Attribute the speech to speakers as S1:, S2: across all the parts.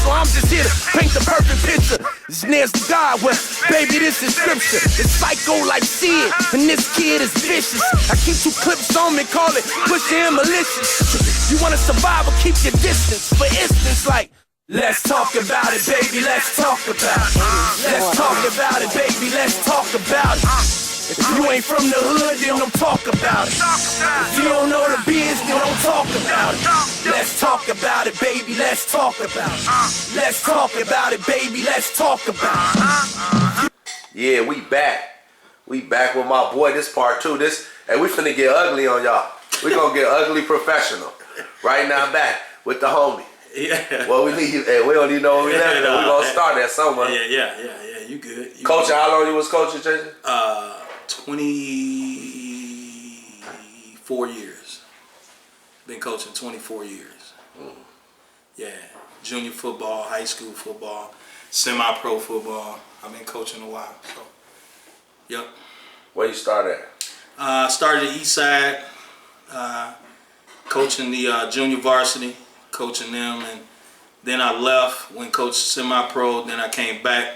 S1: so I'm just here to paint the perfect picture. It's near to God, well, baby, this is scripture. It's psycho like Sid, and this kid is vicious. I keep 2 clips on me, call it pushing him malicious. You wanna survive or keep your distance. For instance, like, let's talk about it, baby, let's talk about it. Let's talk about it, baby, let's talk about it. If you ain't from the hood, then don't talk about it. If you don't know the biz, then don't talk about it. Let's talk about it, baby, let's talk about it. Let's talk about it, baby, let's talk about it.
S2: Yeah, we back. We back with my boy. This part 2. And we finna get ugly on y'all. We gonna get ugly professional. Right now back with the homie.
S3: Yeah.
S2: Well, we leave. We don't even know where we left. We gonna start that somewhere.
S3: Yeah. You good.
S2: Coach, how long you was coaching, JJ?
S3: 24 years. Been coaching 24 years. Yeah. Junior football, high school football, semi-pro football. I've been coaching a while. So, yep.
S2: Where you started at?
S3: Started at Eastside, coaching the junior varsity, coaching them, and then I left, went coach semi-pro, then I came back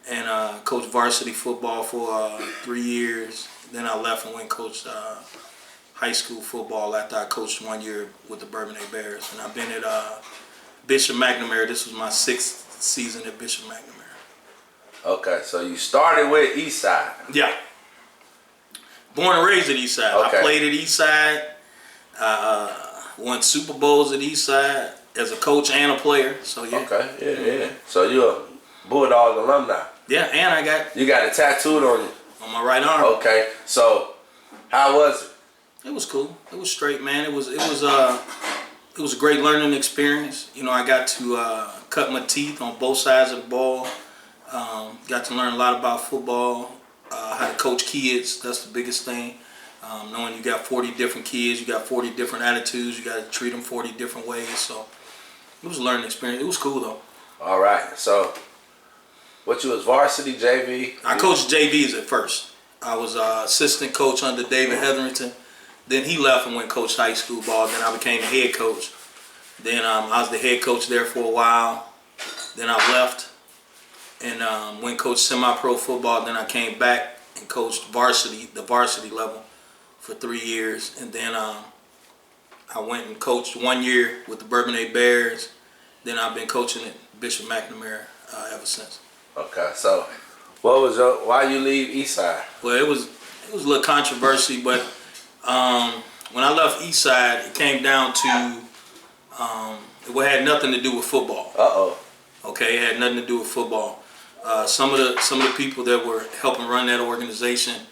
S3: and coached varsity football for 3 years. Then I left and went coach high school football after I coached 1 year with the Bourbon Bay Bears. And I've been at Bishop McNamara. This was my 6th season at Bishop McNamara.
S2: Okay, so you started with Eastside.
S3: Yeah. Born and raised at Eastside.
S2: Okay.
S3: I played at Eastside. Won Super Bowls at Eastside as a coach and a player. So yeah.
S2: Okay, yeah. So you're a Bulldog alumni.
S3: Yeah, and I got...
S2: You got it tattooed on you?
S3: On my right arm.
S2: Okay, so how was it?
S3: It was cool. It was straight, man. It was a great learning experience. You know, I got to cut my teeth on both sides of the ball. Got to learn a lot about football, how to coach kids. That's the biggest thing. Knowing you got 40 different kids, you got 40 different attitudes, you got to treat them 40 different ways. So it was a learning experience. It was cool though.
S2: All right. So what you was varsity, JV?
S3: I coached JVs at first. I was assistant coach under David Hetherington. Then he left and went coach high school ball. Then I became the head coach. Then I was the head coach there for a while. Then I left and went coach semi-pro football. Then I came back and coached the varsity level for 3 years. And then I went and coached 1 year with the Bourbon Bay Bears. Then I've been coaching at Bishop McNamara ever since.
S2: Okay, so why you leave Eastside?
S3: Well, it was a little controversy, but when I left Eastside, it came down to it had nothing to do with football. Okay, it had nothing to do with football. Some of the people that were helping run that organization.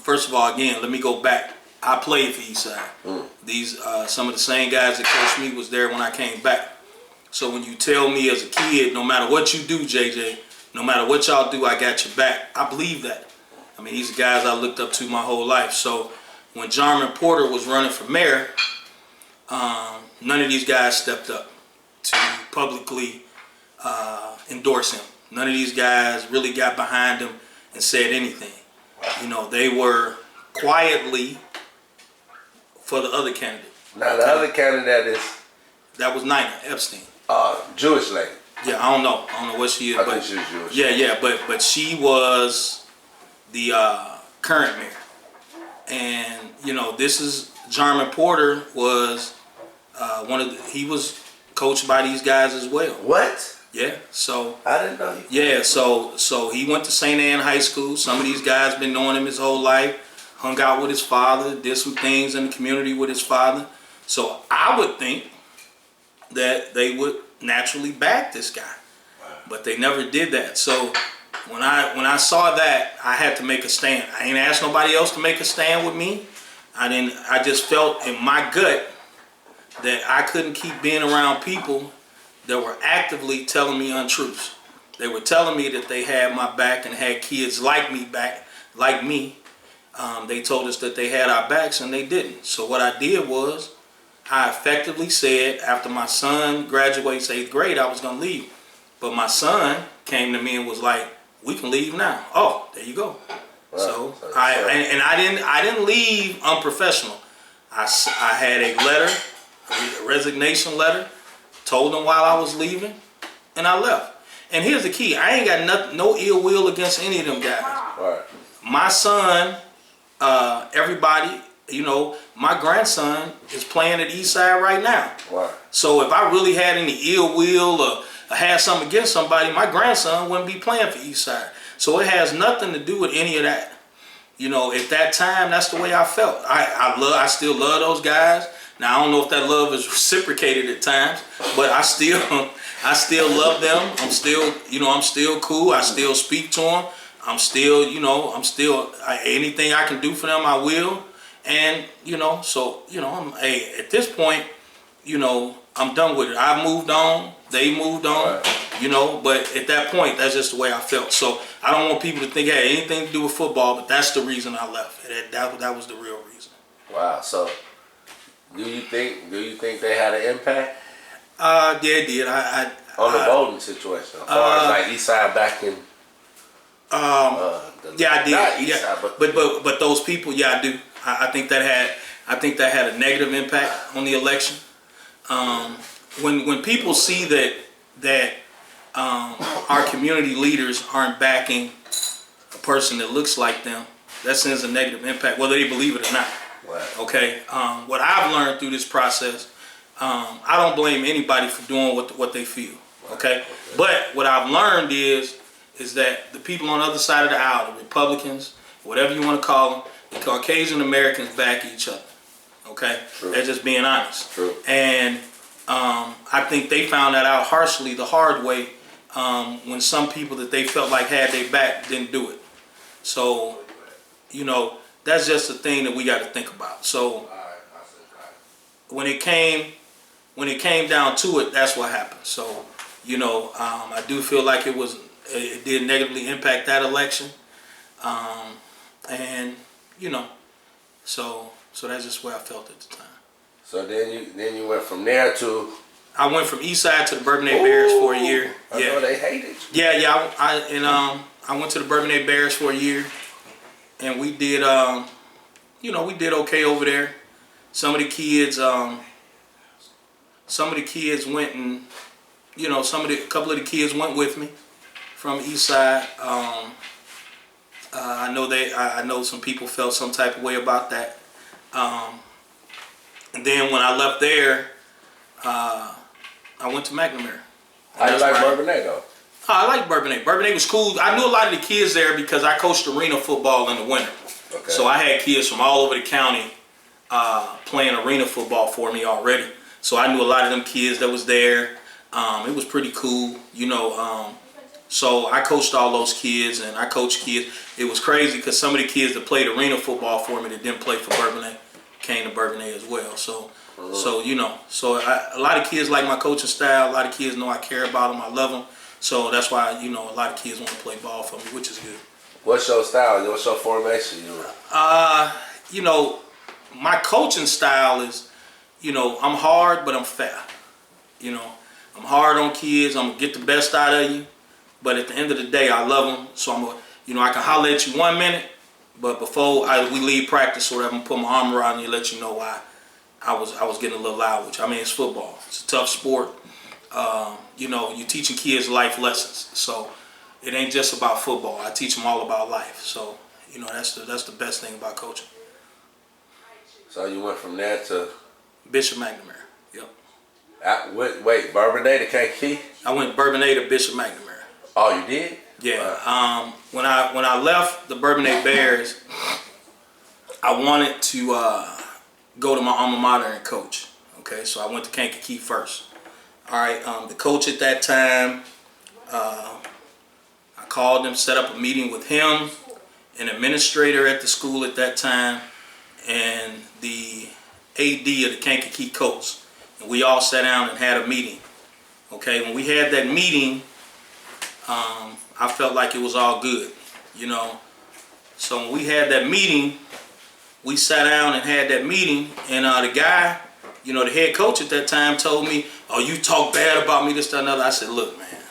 S3: First of all, again, let me go back. I played for Eastside. These some of the same guys that coached me was there when I came back. So when you tell me as a kid, no matter what you do, JJ, no matter what y'all do, I got your back. I believe that. I mean, these are guys I looked up to my whole life. So when Jarman Porter was running for mayor, none of these guys stepped up to publicly endorse him. None of these guys really got behind him and said anything. You know, they were quietly for the other candidate.
S2: Now the other candidate is?
S3: That was Nina Epstein.
S2: Jewish lady.
S3: Yeah, I don't know what she is.
S2: I think she was Jewish.
S3: Yeah, but she was the current mayor. And, you know, this is, Jarman Porter was he was coached by these guys as well.
S2: What?
S3: Yeah, so.
S2: I didn't know.
S3: Yeah, so he went to St. Anne High School. Some of these guys been knowing him his whole life. Hung out with his father, did some things in the community with his father. So I would think that they would naturally back this guy. But they never did that. So when I saw that, I had to make a stand. I ain't asked nobody else to make a stand with me. I just felt in my gut that I couldn't keep being around people that were actively telling me untruths. They were telling me that they had my back and had kids like me back, like me. They told us that they had our backs and they didn't. So what I did was I effectively said after my son graduates 8th grade, I was going to leave. But my son came to me and was like, "We can leave now." Oh, there you go. Wow. So I didn't leave unprofessional. I had a letter, a resignation letter, told them while I was leaving, and I left. And here's the key: I ain't got no ill will against any of them guys.
S2: Right.
S3: My son, everybody, my grandson is playing at Eastside right now.
S2: Right.
S3: So if I really had any ill will or had something against somebody, my grandson wouldn't be playing for Eastside. So it has nothing to do with any of that. At that time, that's the way I felt. I still love those guys. Now I don't know if that love is reciprocated at times, but I still love them. I'm still cool. I still speak to them. Anything I can do for them, I will. And at this point, I'm done with it. I moved on. They moved on. Right. But at that point, that's just the way I felt. So I don't want people to think it had anything to do with football, but that's the reason I left. That was the real reason.
S2: Wow. So do you think they had an impact?
S3: Yeah, it did.
S2: On the voting situation, as far as like Eastside back in.
S3: Yeah, I did.
S2: Not Eastside,
S3: yeah, but those people, yeah, I do. I think that had a negative impact on the election. When people see that our community leaders aren't backing a person that looks like them, that sends a negative impact, whether they believe it or not.
S2: Right.
S3: Okay. What I've learned through this process, I don't blame anybody for doing what they feel. Okay. But what I've learned is that the people on the other side of the aisle, the Republicans, whatever you want to call them, the Caucasian Americans back each other. Okay.
S2: True.
S3: They're just being honest.
S2: True.
S3: And I think they found that out harshly, the hard way, when some people that they felt like had their back didn't do it. So, that's just the thing that we got to think about. So, when it came down to it, that's what happened. So, I do feel like it did negatively impact that election, and so that's just where I felt at the time.
S2: So then you went from there to.
S3: I went from Eastside to the Bourbonnais Bears for a year.
S2: I know they hated you.
S3: Yeah. I went to the Bourbonnais Bears for a year, and we did we did okay over there. Some of the kids went and a couple of the kids went with me from Eastside. I know some people felt some type of way about that. And then when I left there, I went to McNamara.
S2: How you like Bourbonnais though?
S3: I like Bourbonnais. Bourbonnais was cool. I knew a lot of the kids there because I coached arena football in the winter.
S2: Okay.
S3: So I had kids from all over the county playing arena football for me already. So I knew a lot of them kids that was there. It was pretty cool, so I coached all those kids and I coached kids. It was crazy because some of the kids that played arena football for me that didn't play for Bourbonnais came to Bourbonnais as well. So a lot of kids like my coaching style. A lot of kids know I care about them. I love them. So that's why, a lot of kids want to play ball for me, which is good. What's
S2: your style? What's your formation?
S3: My coaching style is, I'm hard, but I'm fair. I'm hard on kids. I'm going to get the best out of you. But at the end of the day, I love them. So I can holler at you 1 minute, but before we leave practice or whatever, I'm going to put my arm around you and let you know why I was getting a little loud with you. It's football. It's a tough sport. You're teaching kids life lessons. So it ain't just about football. I teach them all about life. So, that's the best thing about coaching.
S2: So you went from there to?
S3: Bishop McNamara. Yep.
S2: Wait, Bourbonnais to Kankakee?
S3: I went Bourbonnais to Bishop McNamara.
S2: Oh, you did?
S3: Yeah. When I left the Bourbonnais Bears, I wanted to go to my alma mater and coach. Okay, so I went to Kankakee first. All right. The coach at that time, I called him, set up a meeting with him, an administrator at the school at that time, and the AD of the Kankakee coach. And we all sat down and had a meeting. Okay, when we had that meeting, I felt like it was all good, So when we had that meeting, we sat down and had that meeting, and the guy, the head coach at that time told me, "Oh, you talk bad about me, this, that, and other." I said, "Look, man,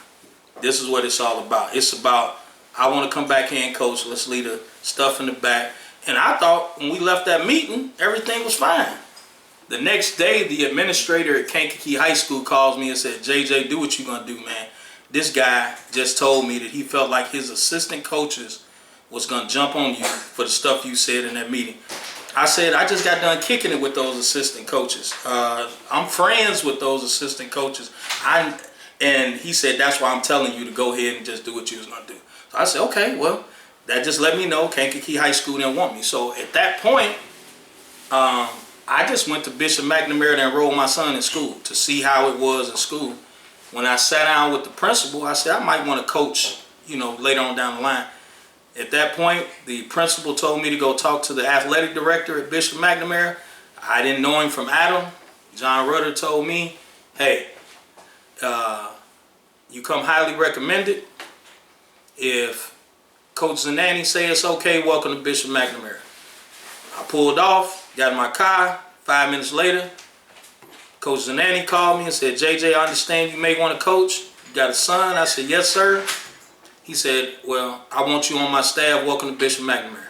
S3: this is what it's all about. It's about, I want to come back here and coach. Let's leave the stuff in the back." And I thought when we left that meeting, everything was fine. The next day, the administrator at Kankakee High School calls me and said, "JJ, do what you're going to do, man. this guy just told me that he felt like his assistant coaches was going to jump on you for the stuff you said in that meeting. I said, I just got done kicking it with those assistant coaches. I'm friends with those assistant coaches. And he said, that's why I'm telling you to go ahead and just do what you was going to do. So I said, okay, well, that just let me know Kankakee High School didn't want me. So at that point, I just went to Bishop McNamara and enrolled my son in school to see how it was in school. When I sat down with the principal, I said, I might want to coach, later on down the line. At that point, the principal told me to go talk to the athletic director at Bishop McNamara. I didn't know him from Adam. John Rudder told me, hey, you come highly recommended. If Coach Zanani say it's okay, welcome to Bishop McNamara. I pulled off, got in my car. 5 minutes later, Coach Zanani called me and said, JJ, I understand you may want to coach. You got a son? I said, yes, sir. He said, well, I want you on my staff. Welcome to Bishop McNamara.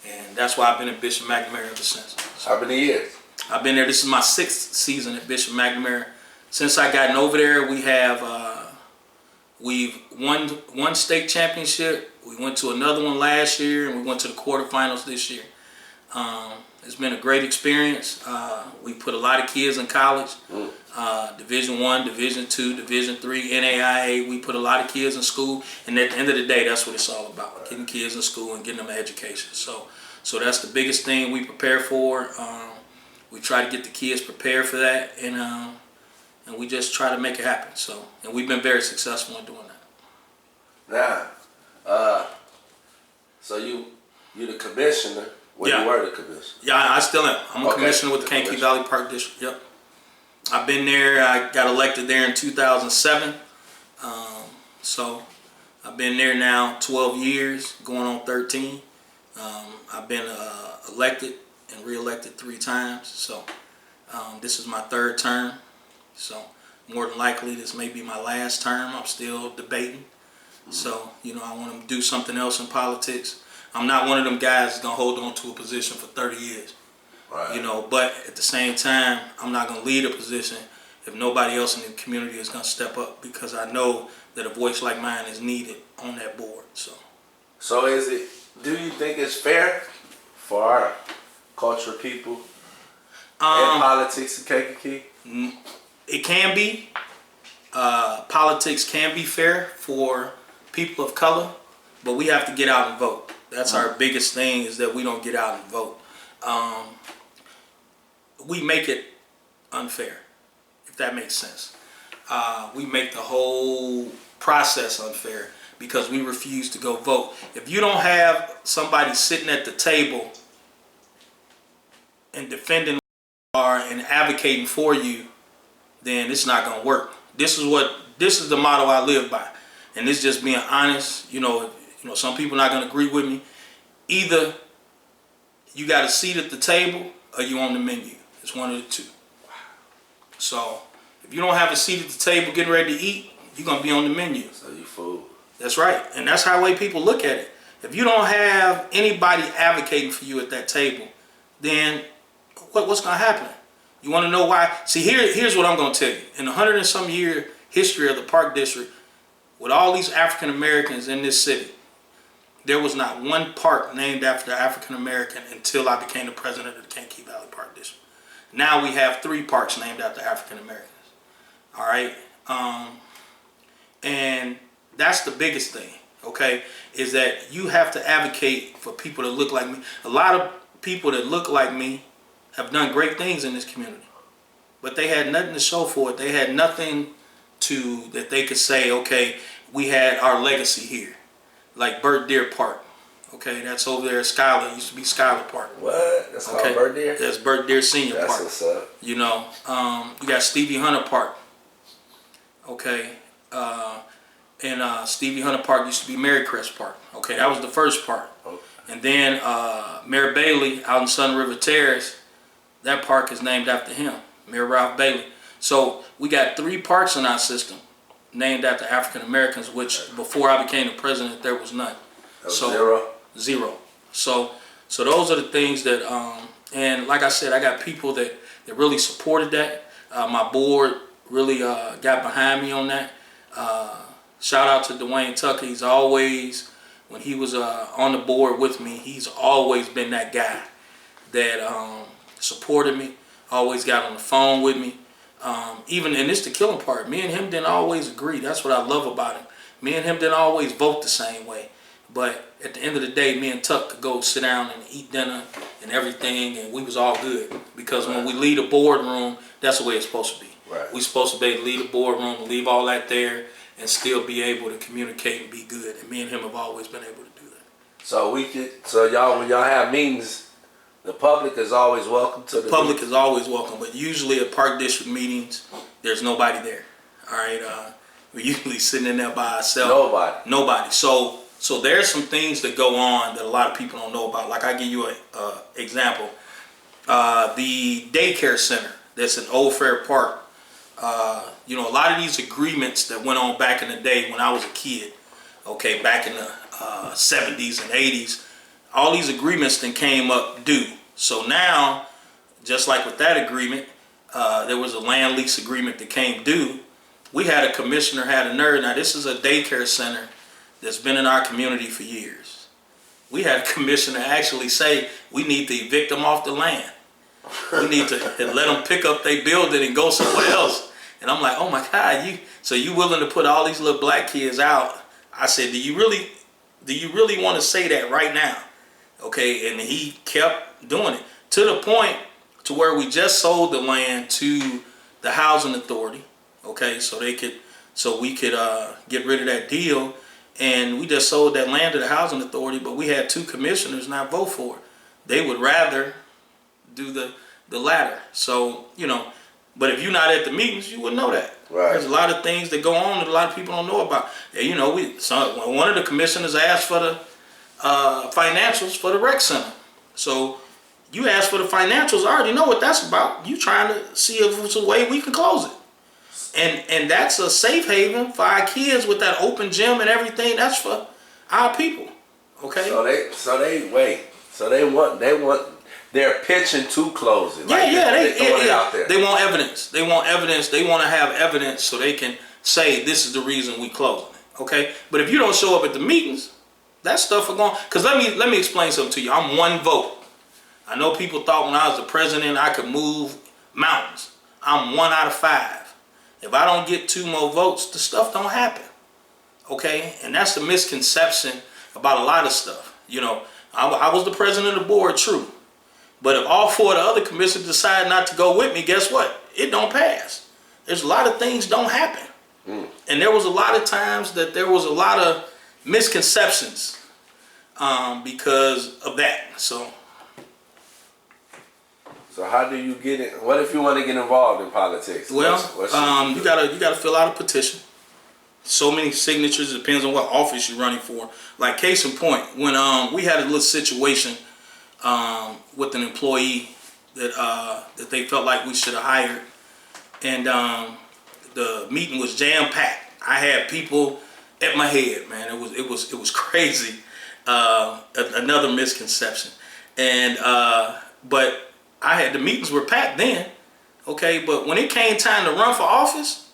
S3: And that's why I've been at Bishop McNamara ever since.
S2: How many years?
S3: I've been there. This is my 6th season at Bishop McNamara. Since I gotten over there, we have we've won one state championship. We went to another one last year, and we went to the quarterfinals this year. It's been a great experience. We put a lot of kids in college. Division I, Division II, Division III, NAIA. We put a lot of kids in school, and at the end of the day, that's what it's all about: getting kids in school and getting them an education. So that's the biggest thing we prepare for. We try to get the kids prepared for that, and we just try to make it happen. And we've been very successful in doing that.
S2: Now, so you the commissioner.
S3: Yeah.
S2: You were the commissioner.
S3: Yeah, I still am. I'm a commissioner with the Kankakee Valley Park District. Yep. I've been there. I got elected there in 2007. So I've been there now 12 years, going on 13. I've been elected and re-elected 3 times. So this is my 3rd term. So more than likely this may be my last term. I'm still debating. So, I want to do something else in politics. I'm not one of them guys that's going to hold on to a position for 30 years. Right. But at the same time, I'm not going to lead a position if nobody else in the community is going to step up, because I know that a voice like mine is needed on that board. So
S2: do you think it's fair for our culture people in politics in Kankakee?
S3: It can be. Politics can be fair for people of color, but we have to get out and vote. That's our biggest thing, is that we don't get out and vote. We make it unfair, if that makes sense. We make the whole process unfair because we refuse to go vote. If you don't have somebody sitting at the table and defending and advocating for you, then it's not going to work. This is the motto I live by, and it's just being honest. Some people are not going to agree with me. Either you got a seat at the table or you on the menu. It's one of the two. So if you don't have a seat at the table getting ready to eat, you're going to be on the menu.
S2: So you fool.
S3: That's right. And that's how way people look at it. If you don't have anybody advocating for you at that table, then what's going to happen? You want to know why? See, here's what I'm going to tell you. In the 100 and some year history of the Park District, with all these African Americans in this city, there was not one park named after African American until I became the president of the Kankakee Valley Park District. Now we have 3 parks named after African Americans. All right, and that's the biggest thing. Okay, is that you have to advocate for people that look like me. A lot of people that look like me have done great things in this community, but they had nothing to show for it. They had nothing that they could say, okay, we had our legacy here. Like Bird Deer Park. Okay, that's over there at Schuyler. It used to be Schuyler Park.
S2: What? That's called Bird Deer?
S3: That's Bird Deer Senior Park.
S2: That's what's up.
S3: You got Stevie Hunter Park. Okay. And Stevie Hunter Park used to be Marycrest Park. Okay, that was the first part. Okay. And then Mayor Bailey out in Sun River Terrace, that park is named after him, Mayor Ralph Bailey. So we got 3 parks in our system named after African Americans, which before I became the president, there was none.
S2: That was
S3: zero. So those are the things that, and like I said, I got people that really supported that. My board really got behind me on that. Shout out to Dwayne Tucker. He's always, when he was on the board with me, he's always been that guy that supported me, always got on the phone with me. Even, and it's the killing part, me and him didn't always agree. That's what I love about him. Me and him didn't always vote the same way. But at the end of the day, me and Tuck could go sit down and eat dinner and everything, and we was all good. Because when we leave the boardroom, that's the way it's supposed to be.
S2: Right.
S3: We're supposed to be able to leave the boardroom, leave all that there, and still be able to communicate and be good. And me and him have always been able to do that.
S2: So y'all, when y'all have meetings, the public is always welcome to the
S3: Public is always welcome, but usually at Park District meetings, there's nobody there. All right, we're usually sitting in there by ourselves. Nobody. So there's some things that go on that a lot of people don't know about. Like I give you an example. The daycare center that's in Old Fair Park. A lot of these agreements that went on back in the day when I was a kid, okay, back in the 70s and 80s, all these agreements then came up due. So now, just like with that agreement, there was a land lease agreement that came due. We had a commissioner had a nerve. Now this is a daycare center that's been in our community for years. We had a commissioner actually say we need to evict them off the land. We need to let them pick up their building and go somewhere else. And I'm like, oh my God, you willing to put all these little black kids out? I said, do you really want to say that right now? Okay, and he kept doing it to the point to where we just sold the land to the housing authority. Okay, so we could get rid of that deal, and we just sold that land to the housing authority. But we had 2 commissioners not vote for it. They would rather do the latter. So but if you're not at the meetings, you wouldn't know that.
S2: Right.
S3: There's a lot of things that go on that a lot of people don't know about. And, one of the commissioners asked for the financials for the rec center. So you ask for the financials, I already know what that's about. You trying to see if there's a way we can close it. And that's a safe haven for our kids with that open gym and everything. That's for our people. Okay.
S2: They're pitching to close it.
S3: They want evidence. They want evidence. They want to have evidence so they can say this is the reason we closing it. Okay. But if you don't show up at the meetings, that stuff are going. Because let me explain something to you. I'm 1 vote. I know people thought when I was the president I could move mountains. I'm 1 out of 5. If I don't get 2 more votes, the stuff don't happen. Okay? And that's the misconception about a lot of stuff. I was the president of the board, true. But if all 4 of the other commissioners decide not to go with me, guess what? It don't pass. There's a lot of things don't happen. And there was a lot of times that there was a lot of misconceptions because of that. So
S2: how do you get it? What if you want to get involved in politics?
S3: Well, you gotta fill out a petition. So many signatures. It depends on what office you're running for. Like case in point, when we had a little situation with an employee that they felt like we should have hired, and the meeting was jam packed. I had people at my head, man. It was crazy. Another misconception, and but the meetings were packed then, okay? But when it came time to run for office,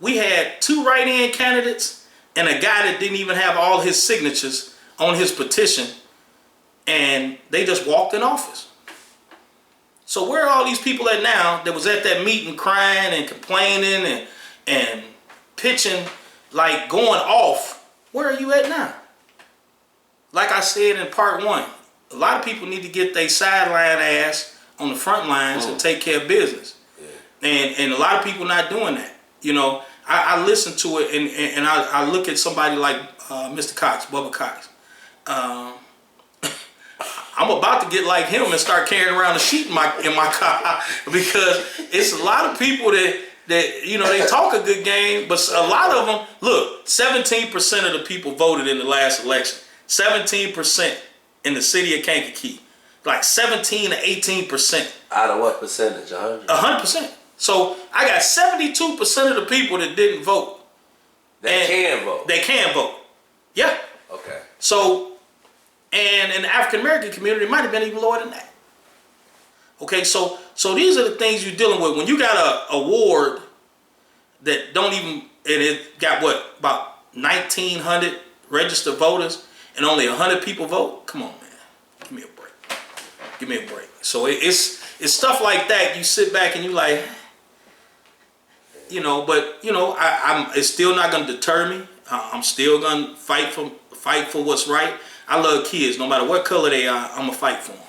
S3: we had 2 write-in candidates and a guy that didn't even have all his signatures on his petition, and they just walked in office. So where are all these people at now that was at that meeting crying and complaining and pitching, like going off? Where are you at now? Like I said in part 1, a lot of people need to get their sideline ass on the front lines and take care of business. Yeah. And a lot of people not doing that. I listen to it and I look at somebody like Mr. Cox, Bubba Cox. I'm about to get like him and start carrying around a sheet in my car because it's a lot of people that they talk a good game, but a lot of them, look, 17% of the people voted in the last election. 17% in the city of Kankakee. Like 17 to 18%.
S2: Out of what percentage? 100?
S3: 100%. So I got 72% of the people that didn't vote.
S2: They can vote.
S3: They can vote. Yeah.
S2: Okay.
S3: So, and in the African American community, it might have been even lower than that. Okay, so these are the things you're dealing with. When you got a ward that don't even and it got what, about 1,900 registered voters, and only 100 people vote. Come on, man, give me a break. Give me a break. So it's stuff like that. You sit back and you like, you know, but you know, it's still not gonna deter me. I'm still gonna fight for what's right. I love kids, no matter what color they are. I'm gonna fight for them,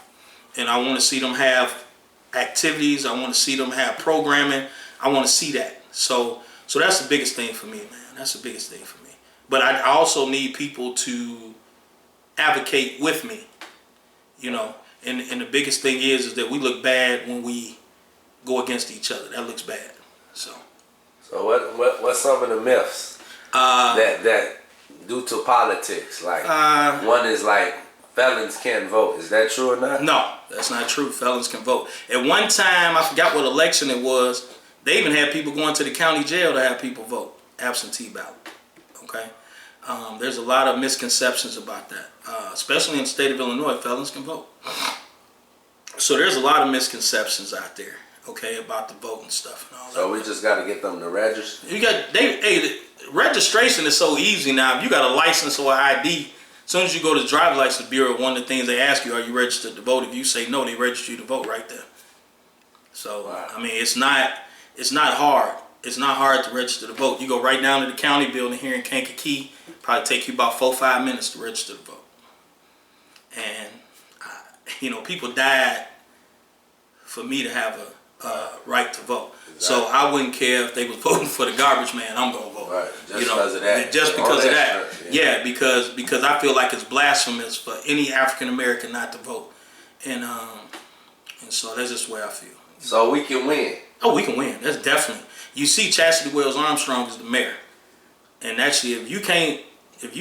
S3: and I want to see them have activities. I want to see them have programming. I want to see that. So that's the biggest thing for me, man. That's the biggest thing for me. But I also need people to advocate with me, you know. And the biggest thing is that we look bad when we go against each other. That looks bad. So
S2: what's some of the myths that due to politics? Like one is like felons can't vote. Is that true or not? No,
S3: that's not true. Felons can vote. At one time, I forgot what election it was. They even had people going to the county jail to have people vote absentee ballot. Okay, there's a lot of misconceptions about that, especially in the state of Illinois. Felons can vote. So there's a lot of misconceptions out there, okay, about the voting stuff and all that.
S2: So we just got to get them to register.
S3: The registration is so easy now. If you got a license or an ID, as soon as you go to the driver's license bureau, one of the things they ask you, are you registered to vote? If you say no, they register you to vote right there. So wow. I mean, it's not hard. It's not hard to register to vote. You go right down to the county building here in Kankakee. Probably take you about 4 or 5 minutes to register to vote. And you know, people died for me to have a right to vote. Exactly. So I wouldn't care if they was voting for the garbage man. I'm gonna vote. Right. Just because of that. Just because of that. Yeah, because I feel like it's blasphemous for any African American not to vote, and so that's just the way I feel.
S2: So we can win.
S3: Oh, we can win. That's definitely. You see, Chastity Wells Armstrong is the mayor, and actually, if you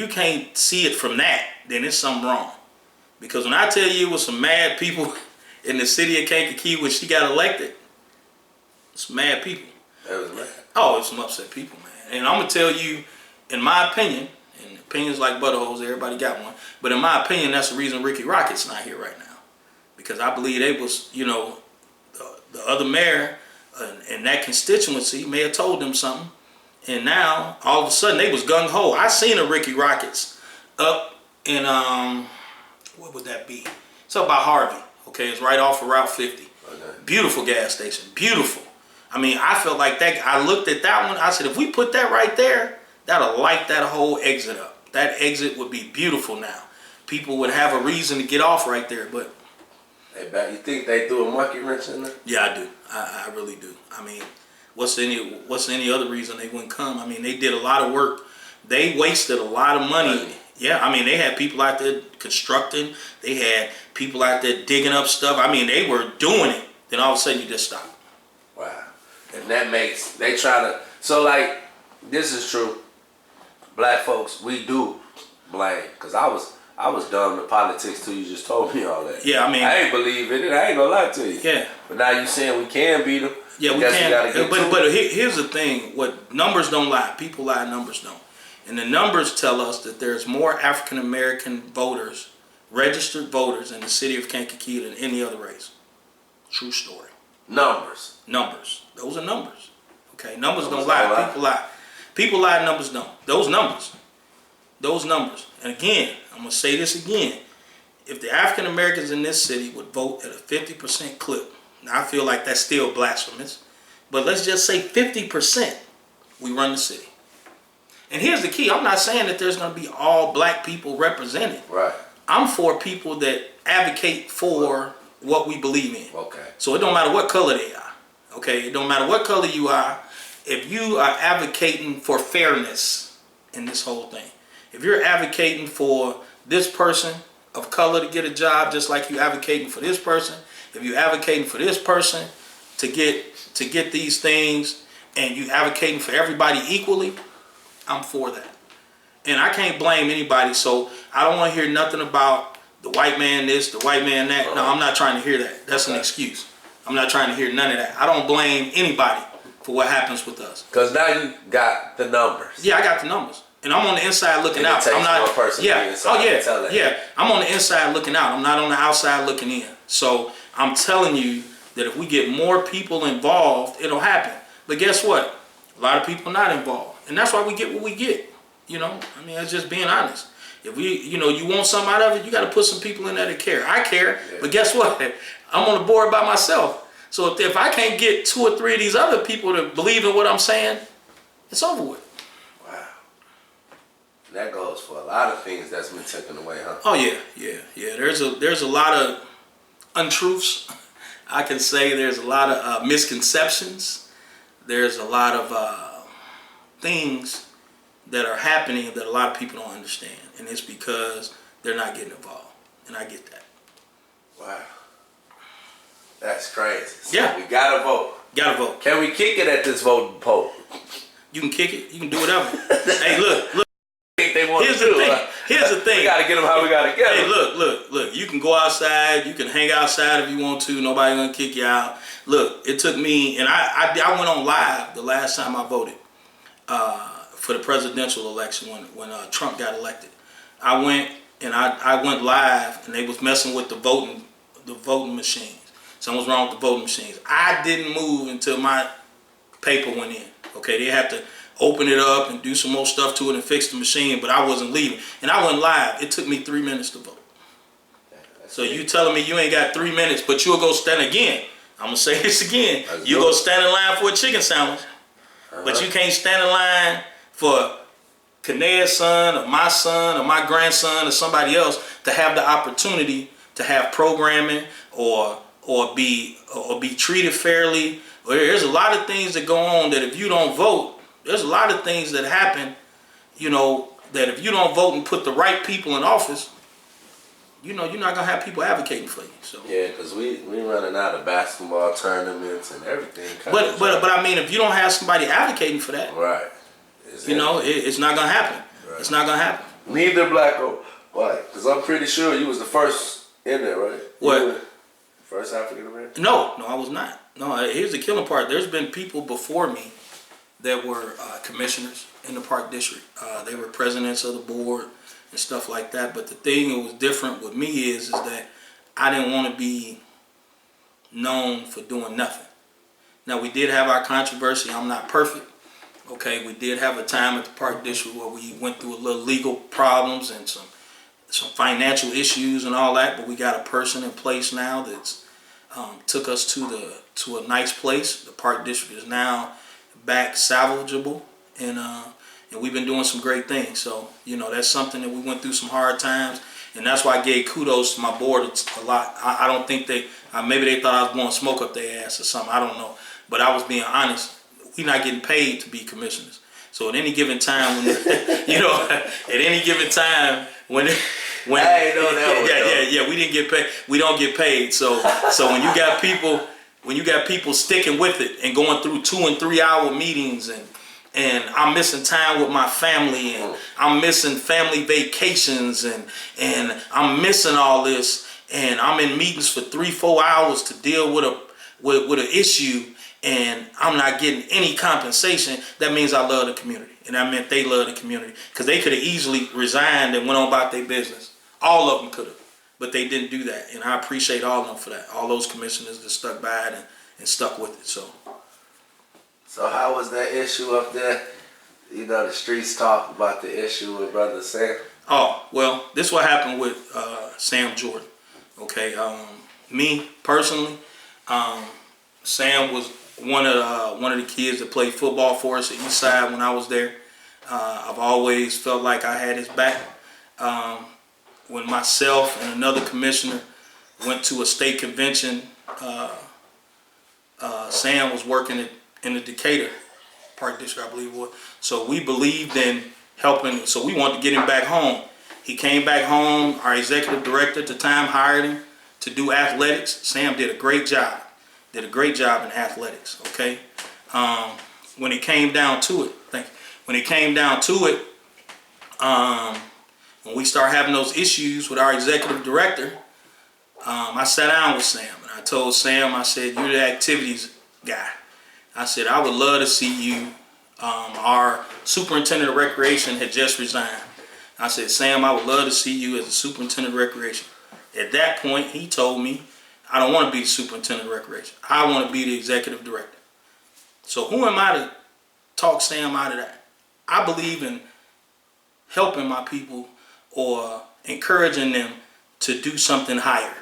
S3: can't see it from that, then it's something wrong. Because when I tell you it was some mad people in the city of Kankakee when she got elected, some mad people.
S2: That was mad.
S3: Oh, it's some upset people, man. And I'm going to tell you, in my opinion, and opinions like butterholes, everybody got one, but in my opinion, that's the reason Ricky Rocket's not here right now. Because I believe they was, you know, the other mayor in that constituency may have told them something, and now, all of a sudden, they was gung-ho. I seen a Ricky Rockets up in, what would that be? It's up by Harvey. Okay, it's right off of Route 50. Okay. Beautiful gas station. Beautiful. I mean, I felt like that. I looked at that one. I said, if we put that right there, that'll light that whole exit up. That exit would be beautiful now. People would have a reason to get off right there. But
S2: hey, you think they threw a monkey wrench in there?
S3: Yeah, I do. I really do. I mean, what's any other reason they wouldn't come? I mean, they did a lot of work. They wasted a lot of money. Yeah, I mean, they had people out there constructing. They had people out there digging up stuff. I mean, they were doing it. Then all of a sudden, you just stop.
S2: Wow. And that makes, they try to, so like, this is true. Black folks, we do blame. Because I was dumb to politics till you just told me all that.
S3: Yeah, I mean,
S2: I ain't believe in it. I ain't gonna lie to you.
S3: Yeah.
S2: But now you saying we can beat them.
S3: Yeah, we can. But here's the thing. What numbers don't lie. People lie, numbers don't. And the numbers tell us that there's more African American voters, registered voters in the city of Kankakee than any other race. True story.
S2: Numbers.
S3: Numbers. Those are numbers. Okay, numbers don't lie. People lie. People lie, numbers don't. Those numbers. Those numbers. And again, I'm going to say this again. If the African Americans in this city would vote at a 50% clip, now I feel like that's still blasphemous, but let's just say 50%, we run the city. And here's the key. I'm not saying that there's going to be all black people represented. Right. I'm for people that advocate for what we believe in. Okay. So it don't matter what color they are. Okay. It don't matter what color you are. If you are advocating for fairness in this whole thing, if you're advocating for this person of color to get a job, just like you advocating for this person, if you're advocating for this person to get these things, and you advocating for everybody equally, I'm for that. And I can't blame anybody, so I don't want to hear nothing about the white man this, the white man that. No, I'm not trying to hear that. That's an excuse. I'm not trying to hear none of that. I don't blame anybody for what happens with us.
S2: Because now you got the numbers.
S3: Yeah, I got the numbers. And I'm on the inside looking out.
S2: I'm not one person.
S3: Yeah. Oh yeah. Yeah. I'm on the inside looking out. I'm not on the outside looking in. So I'm telling you that if we get more people involved, it'll happen. But guess what? A lot of people are not involved. And that's why we get what we get. You know, I mean, it's just being honest. If you want something out of it, you got to put some people in there that care. I care, but guess what? I'm on the board by myself. So if I can't get 2 or 3 of these other people to believe in what I'm saying, it's over with.
S2: Wow. That goes for a lot of things that's been taken away, huh?
S3: Oh yeah. There's a lot of untruths. I can say there's a lot of misconceptions. There's a lot of things that are happening that a lot of people don't understand, and it's because they're not getting involved, and I get that.
S2: Wow. That's crazy. So
S3: yeah.
S2: We gotta vote.
S3: Gotta vote.
S2: Can we kick it at this voting poll?
S3: You can kick it. You can do whatever. Hey, look.
S2: Here's
S3: the thing.
S2: We gotta get them how we gotta get them.
S3: Hey, look. You can go outside. You can hang outside if you want to. Nobody gonna kick you out. Look, it took me, and I went on live the last time I voted for the presidential election when Trump got elected. I went live, and they was messing with the voting machines. Something was wrong with the voting machines. I didn't move until my paper went in. Okay, they had to open it up and do some more stuff to it and fix the machine, but I wasn't leaving. And I went live. It took me 3 minutes to vote. So you telling me you ain't got 3 minutes, but you'll go stand again. I'm going to say this again. You go stand in line for a chicken sandwich, but you can't stand in line for Kanea's son or my grandson or somebody else to have the opportunity to have programming or be treated fairly. There's a lot of things that go on that if you don't vote, there's a lot of things that happen, that if you don't vote and put the right people in office, you're not gonna have people advocating for you. So
S2: yeah, because we running out of basketball tournaments and everything.
S3: But I mean, if you don't have somebody advocating for that,
S2: right?
S3: It's not gonna happen. Right. It's not gonna happen.
S2: Neither black or white, because I'm pretty sure you was the first in there, right?
S3: What?
S2: First African American?
S3: No, I was not. No, here's the killing part. There's been people before me that were commissioners in the park district. They were presidents of the board and stuff like that. But the thing that was different with me is that I didn't want to be known for doing nothing. Now, we did have our controversy. I'm not perfect. Okay, we did have a time at the park district where we went through a little legal problems and some financial issues and all that. But we got a person in place now that's took us to a nice place. The park district is now back salvageable, and we've been doing some great things. So that's something that we went through some hard times, and that's why I gave kudos to my board a lot. I don't think maybe they thought I was blowing smoke up their ass or something. I don't know, but I was being honest. We're not getting paid to be commissioners. So at any given time, when
S2: I ain't know that
S3: yeah, we didn't get paid. We don't get paid. So when you got people sticking with it and going through 2 and 3 hour meetings and I'm missing time with my family and I'm missing family vacations and I'm missing all this and I'm in meetings for 3-4 hours to deal with an issue and I'm not getting any compensation, that means I love the community. And that meant they love the community, because they could have easily resigned and went on about their business. All of them could have, but they didn't do that. And I appreciate all of them for that. All those commissioners that stuck by it and stuck with it.
S2: So how was that issue up there? The streets talk about the issue with Brother Sam.
S3: Oh, well, this is what happened with Sam Jordan. Okay, me personally, Sam was one of the kids that played football for us at Eastside when I was there. I've always felt like I had his back. When myself and another commissioner went to a state convention, Sam was working in the Decatur Park District, I believe it was. So we believed in helping, so we wanted to get him back home. He came back home. Our executive director at the time hired him to do athletics. Sam did a great job. Did a great job in athletics, okay? When it came down to it, when we started having those issues with our executive director, I sat down with Sam and I told Sam, I said, you're the activities guy. I said, I would love to see you. Our superintendent of recreation had just resigned. I said, Sam, I would love to see you as the superintendent of recreation. At that point, he told me, I don't want to be the superintendent of recreation. I want to be the executive director. So who am I to talk Sam out of that? I believe in helping my people or encouraging them to do something higher.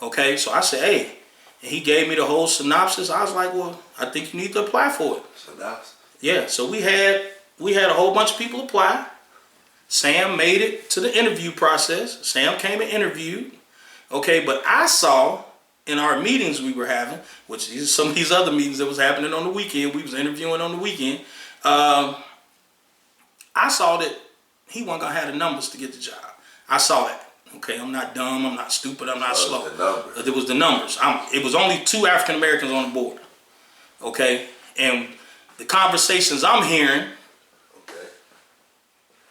S3: Okay, so I said, hey, and he gave me the whole synopsis. I was like, well, I think you need to apply for it.
S2: Synopsis?
S3: Yeah, so we had a whole bunch of people apply. Sam made it to the interview process. Sam came and interviewed. Okay, but I saw in our meetings we were having, which is some of these other meetings that was happening on the weekend, we was interviewing on the weekend, I saw that he wasn't going to have the numbers to get the job. I saw that. Okay, I'm not dumb, I'm not stupid, I'm not slow. It was the numbers. It was only 2 African Americans on the board. Okay, and the conversations I'm hearing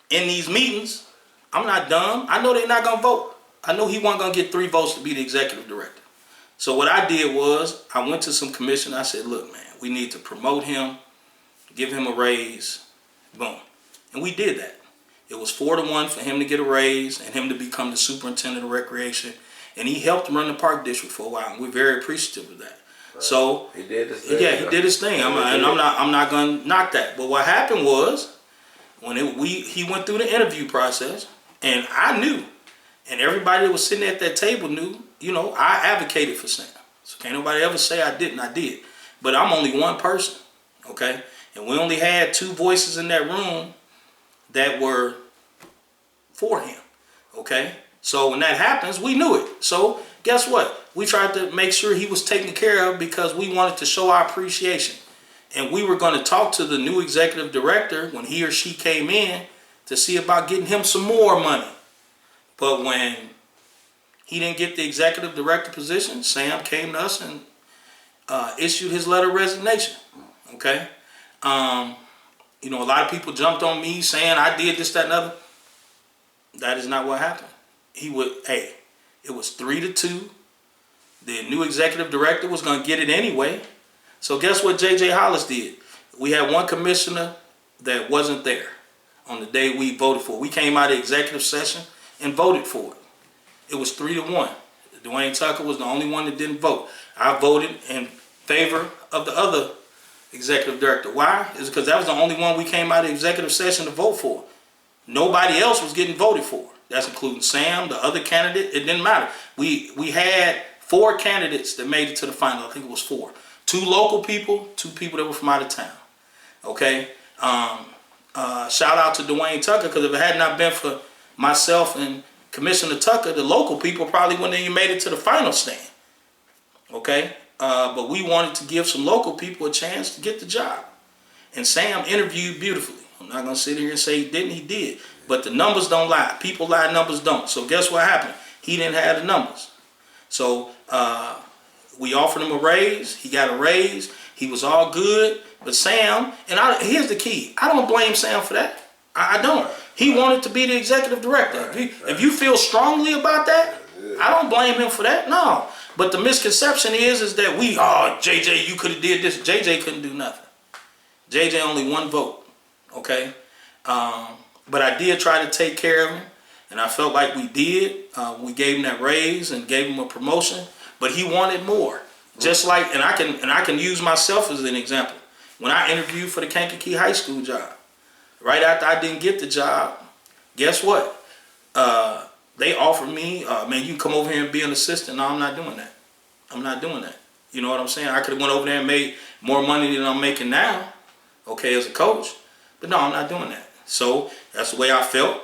S3: in these meetings, I'm not dumb. I know they're not going to vote. I know he wasn't going to get 3 votes to be the executive director. So what I did was, I went to some commission. I said, look, man, we need to promote him, give him a raise, boom. And we did that. It was 4-1 for him to get a raise and him to become the superintendent of recreation. And he helped run the park district for a while, and we're very appreciative of that. Right. So
S2: he did his thing.
S3: Yeah, he did his thing. I'm not going to knock that. But what happened was, when he went through the interview process, and I knew, and everybody that was sitting at that table knew, I advocated for Sam. So can't nobody ever say I didn't. I did. But I'm only one person, okay? And we only had 2 voices in that room that were for him, okay? So when that happens, we knew it. So guess what? We tried to make sure he was taken care of because we wanted to show our appreciation. And we were going to talk to the new executive director when he or she came in to see about getting him some more money. But when he didn't get the executive director position, Sam came to us and issued his letter of resignation, okay? A lot of people jumped on me saying I did this, that, and other. That is not what happened. It was 3-2. The new executive director was going to get it anyway. So guess what J.J. Hollis did? We had one commissioner that wasn't there on the day we voted for it. We came out of executive session and voted for it. It was 3-1. Dwayne Tucker was the only one that didn't vote. I voted in favor of the other executive director. Why? It's because that was the only one we came out of executive session to vote for. Nobody else was getting voted for. That's including Sam, the other candidate. It didn't matter. We had 4 candidates that made it to the final. I think it was 4. 2 local people, 2 people that were from out of town. Okay? Shout out to Dwayne Tucker, because if it had not been for myself and Commissioner Tucker, the local people probably wouldn't even made it to the final stand. Okay? But we wanted to give some local people a chance to get the job. And Sam interviewed beautifully. I'm not going to sit here and say he didn't. He did. But the numbers don't lie. People lie, numbers don't. So guess what happened? He didn't have the numbers. So we offered him a raise. He got a raise. He was all good. But Sam, and here's the key. I don't blame Sam for that. I don't. He wanted to be the executive director. If you feel strongly about that, I don't blame him for that. No. But the misconception is that JJ, you could have did this. JJ couldn't do nothing. JJ only 1 vote. Okay? But I did try to take care of him, and I felt like we did. We gave him that raise and gave him a promotion, but he wanted more. Just like, and I can use myself as an example. When I interviewed for the Kankakee High School job, right after I didn't get the job, guess what? They offered me, man, you can come over here and be an assistant. No, I'm not doing that. I'm not doing that. You know what I'm saying? I could have went over there and made more money than I'm making now, okay, as a coach. But no, I'm not doing that. So that's the way I felt.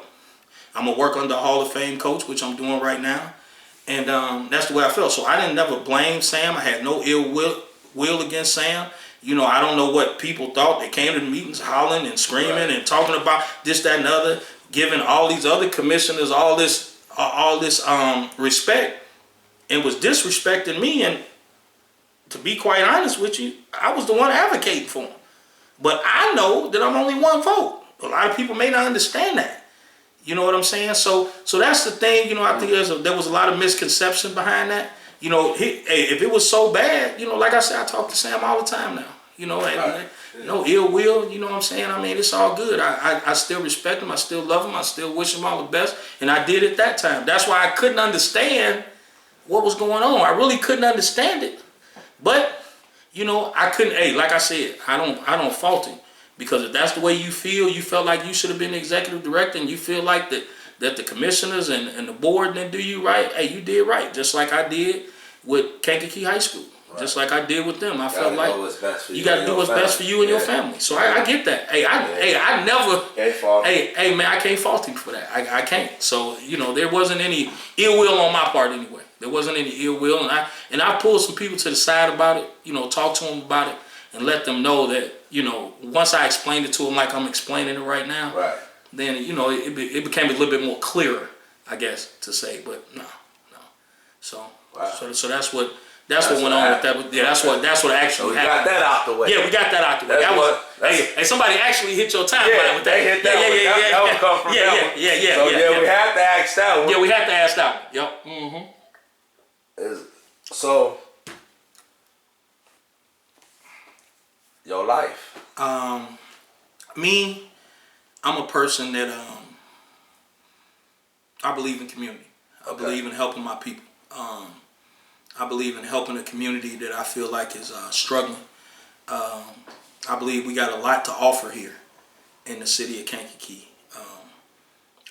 S3: I'm going to work under a Hall of Fame coach, which I'm doing right now. And that's the way I felt. So I didn't never blame Sam. I had no ill will against Sam. I don't know what people thought. They came to the meetings hollering and screaming and talking about this, that, and the other, giving all these other commissioners all this respect, and was disrespecting me. And to be quite honest with you, I was the one advocating for him. But I know that I'm only 1 vote. A lot of people may not understand that. You know what I'm saying? So that's the thing. I think there was a lot of misconception behind that. If it was so bad, like I said, I talk to Sam all the time now. No ill will, you know what I'm saying? I mean, it's all good. I still respect him. I still love him. I still wish him all the best. And I did at that time. That's why I couldn't understand what was going on. I really couldn't understand it. But, I couldn't, like I said, I don't fault him. Because if that's the way you felt like you should have been the executive director, and you feel like that the commissioners and the board didn't do you right, hey, you did right. Just like I did with Kankakee High School. Right. Just like I did with them. I felt like you got to do what's best for you and your family. So I get that. Hey, I never. Hey, man, I can't fault him for that. I can't. So there wasn't any ill will on my part anyway. There wasn't any ill will, and I pulled some people to the side about it. Talk to them about it and let them know that once I explained it to them like I'm explaining it right now. Right. Then it became a little bit more clearer, I guess, to say. But no. So wow. so that's what went on with that. Yeah, that's what actually happened.
S2: We got that out the way.
S3: Yeah, we got that out the way. Hey, somebody actually hit your timeline with that.
S2: They hit that one. That would come from that one. So we had to ask that one.
S3: Yeah, we had to ask that one. Yep. Mm-hmm.
S2: So your life.
S3: Me, I'm a person that I believe in community. I believe in helping my people. I believe in helping a community that I feel like is struggling. I believe we got a lot to offer here in the city of Kankakee.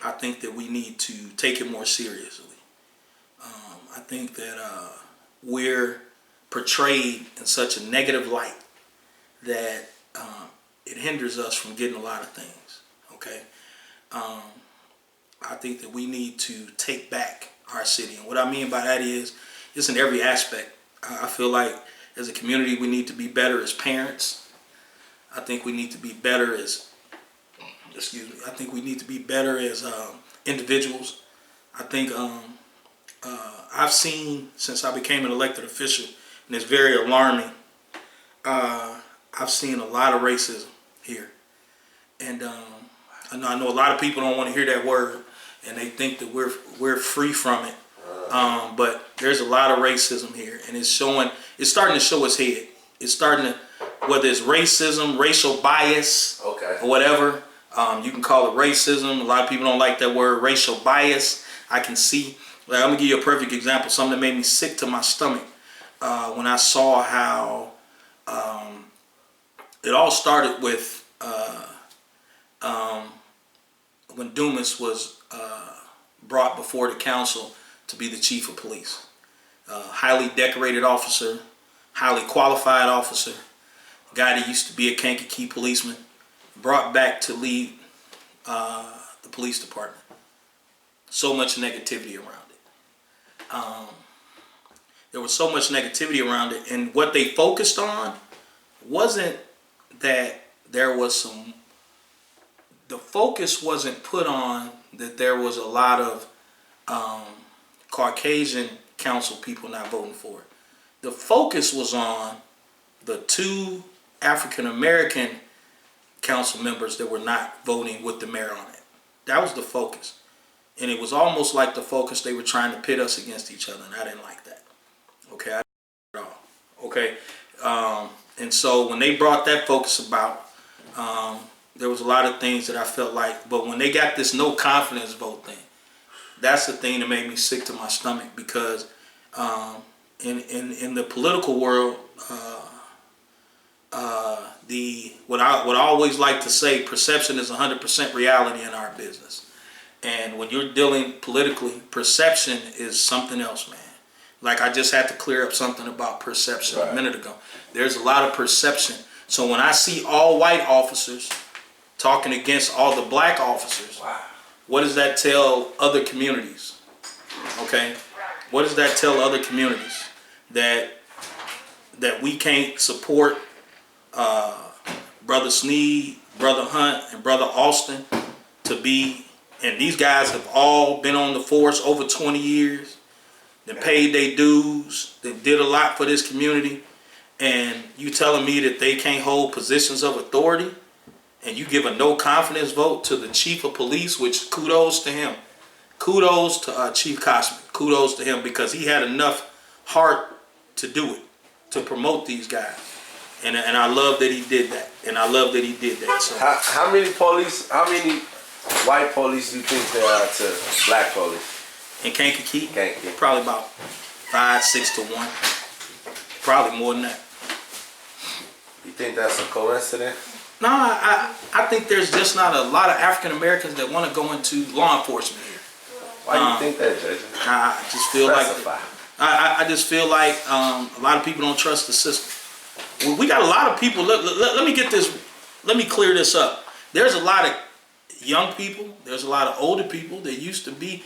S3: I think that we need to take it more seriously. I think that we're portrayed in such a negative light that it hinders us from getting a lot of things. Okay, I think that we need to take back our city, and what I mean by that is it's in every aspect. I feel like as a community we need to be better as parents. I think we need to be better as I think we need to be better as individuals. I think I've seen since I became an elected official, and it's very alarming. I've seen a lot of racism here, and I know a lot of people don't want to hear that word, and they think that we're free from it. But there's a lot of racism here, and it's starting to show its head. It's starting to, whether it's racism, racial bias, or whatever, you can call it racism. A lot of people don't like that word, racial bias. I can see. I'm gonna give you a perfect example. Something that made me sick to my stomach when I saw how it all started with when Dumas was brought before the council to be the chief of police. Highly decorated officer, highly qualified officer, guy that used to be a Kankakee policeman, brought back to lead the police department. So much negativity around it. There was so much negativity around it, and what they focused on wasn't that there was some. The focus wasn't put on that there was a lot of Caucasian council people not voting for it. The focus was on the 2 African American council members that were not voting with the mayor on it. That was the focus. And it was almost like the focus they were trying to pit us against each other, and I didn't like that. Okay, I didn't like it at all. Okay, and so when they brought that focus about, there was a lot of things that I felt like, but when they got this no confidence vote thing, that's the thing that made me sick to my stomach, because in the political world, what I always like to say, perception is 100% reality in our business. And when you're dealing politically, perception is something else, man. Like I just had to clear up something about perception a minute ago. There's a lot of perception. So when I see all white officers talking against all the black officers, what does that tell other communities? Okay, what does that tell other communities? That we can't support Brother Sneed, Brother Hunt, and Brother Austin to be, and these guys have all been on the force over 20 years. They paid their dues. They did a lot for this community. And you telling me that they can't hold positions of authority? And you give a no confidence vote to the chief of police, which kudos to him. Kudos to Chief Cosman. Kudos to him, because he had enough heart to do it, to promote these guys. And I love that he did that. And I love that he did that. So
S2: how many white police do you think there are to black police?
S3: In Kankakee? Probably about 5, 6 to 1. Probably more than that.
S2: You think that's a coincidence?
S3: No, I think there's just not a lot of African Americans that want to go into law enforcement here.
S2: Why do you think that, Jason?
S3: I just feel
S2: Specify.
S3: like I just feel like a lot of people don't trust the system. Well, we got a lot of people. Let me get this. Let me clear this up. There's a lot of young people. There's a lot of older people that used to be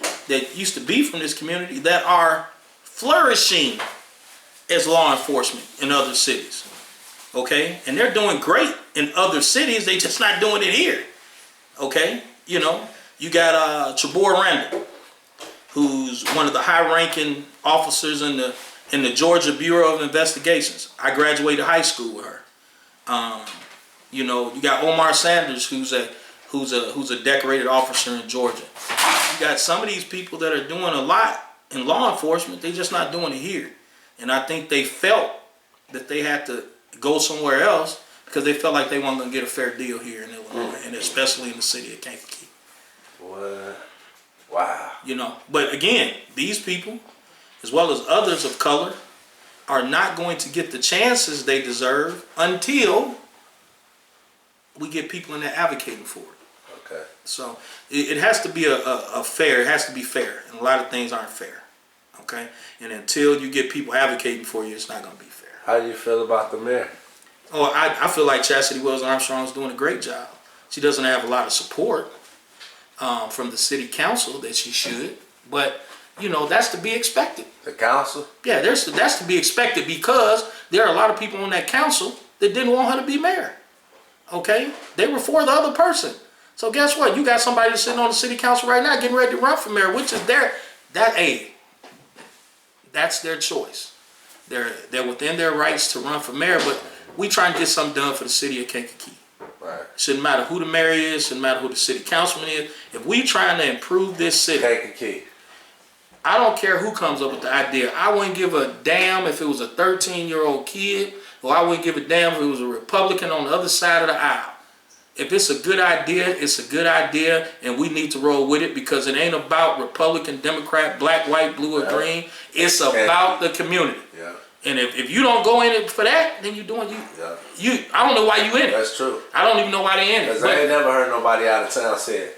S3: from this community that are flourishing as law enforcement in other cities. Okay, and they're doing great in other cities. They just not doing it here. Okay, you know, you got Tabor Randall, who's one of the high-ranking officers in the Georgia Bureau of Investigations. I graduated high school with her. You know, you got Omar Sanders, who's a decorated officer in Georgia. You got some of these people that are doing a lot in law enforcement. They're just not doing it here, and I think they felt that they had to go somewhere else because they felt like they weren't going to get a fair deal here in Illinois, and especially in the city of Kankakee.
S2: What? Wow.
S3: You know, but again, these people, as well as others of color, are not going to get the chances they deserve until we get people in there advocating for it.
S2: Okay.
S3: So it has to be a fair. It has to be fair, and a lot of things aren't fair. Okay, and until you get people advocating for you, it's not going to be fair.
S2: How do you feel about the mayor?
S3: Oh, I feel like Chastity Wells Armstrong is doing a great job. She doesn't have a lot of support from the city council that she should, but you know, that's to be expected.
S2: The council?
S3: Yeah, that's to be expected because there are a lot of people on that council that didn't want her to be mayor. Okay, they were for the other person. So guess what? You got somebody sitting on the city council right now getting ready to run for mayor, which is that's their choice. They're within their rights to run for mayor, but we try and get something done for the city of Kankakee.
S2: Right.
S3: Shouldn't matter who the mayor is, shouldn't matter who the city councilman is. If we trying to improve this city,
S2: Kankakee.
S3: I don't care who comes up with the idea. I wouldn't give a damn if it was a 13-year-old kid, or I wouldn't give a damn if it was a Republican on the other side of the aisle. If it's a good idea, it's a good idea, and we need to roll with it because it ain't about Republican, Democrat, black, white, blue, or green. It's about the community.
S2: Yeah.
S3: And if you don't go in it for that, then you're doing you. I don't know why you in it.
S2: That's true.
S3: I don't even know why they in it.
S2: Because I ain't never heard nobody out of town say,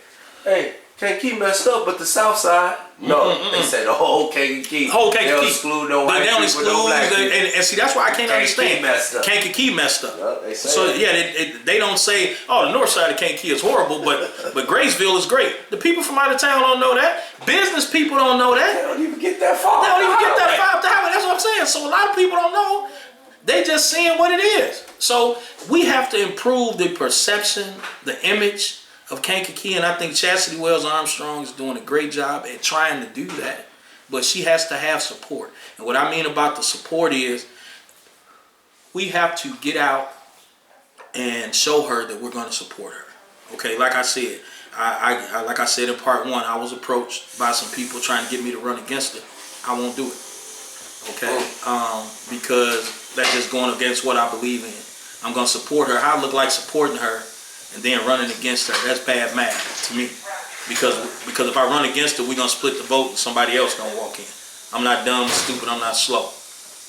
S2: hey, Kankakee messed up, but the south side. No, they said the whole Kankakee.
S3: Whole Kankakee.
S2: They don't exclude no white people, no black people.
S3: And see, that's why I can't understand. Kankakee messed up.
S2: Well, they say
S3: so
S2: that.
S3: yeah, they don't say, oh, the north side of Kankakee is horrible, but Graceville is great. The people from out of town don't know that. Business people don't know that.
S2: They don't even get that far.
S3: They don't even get that far up the highway. That's what I'm saying. So a lot of people don't know. They just seeing what it is. So we have to improve the perception, the image of Kankakee, and I think Chastity Wells Armstrong is doing a great job at trying to do that. But she has to have support. And what I mean about the support is we have to get out and show her that we're going to support her. Okay, like I said, like I said in part one, I was approached by some people trying to get me to run against her. I won't do it. Okay, because that's just going against what I believe in. I'm going to support her. How I look like supporting her and then running against her, that's bad math to me. Because if I run against her, we're going to split the vote and somebody else going to walk in. I'm not dumb, stupid, I'm not slow.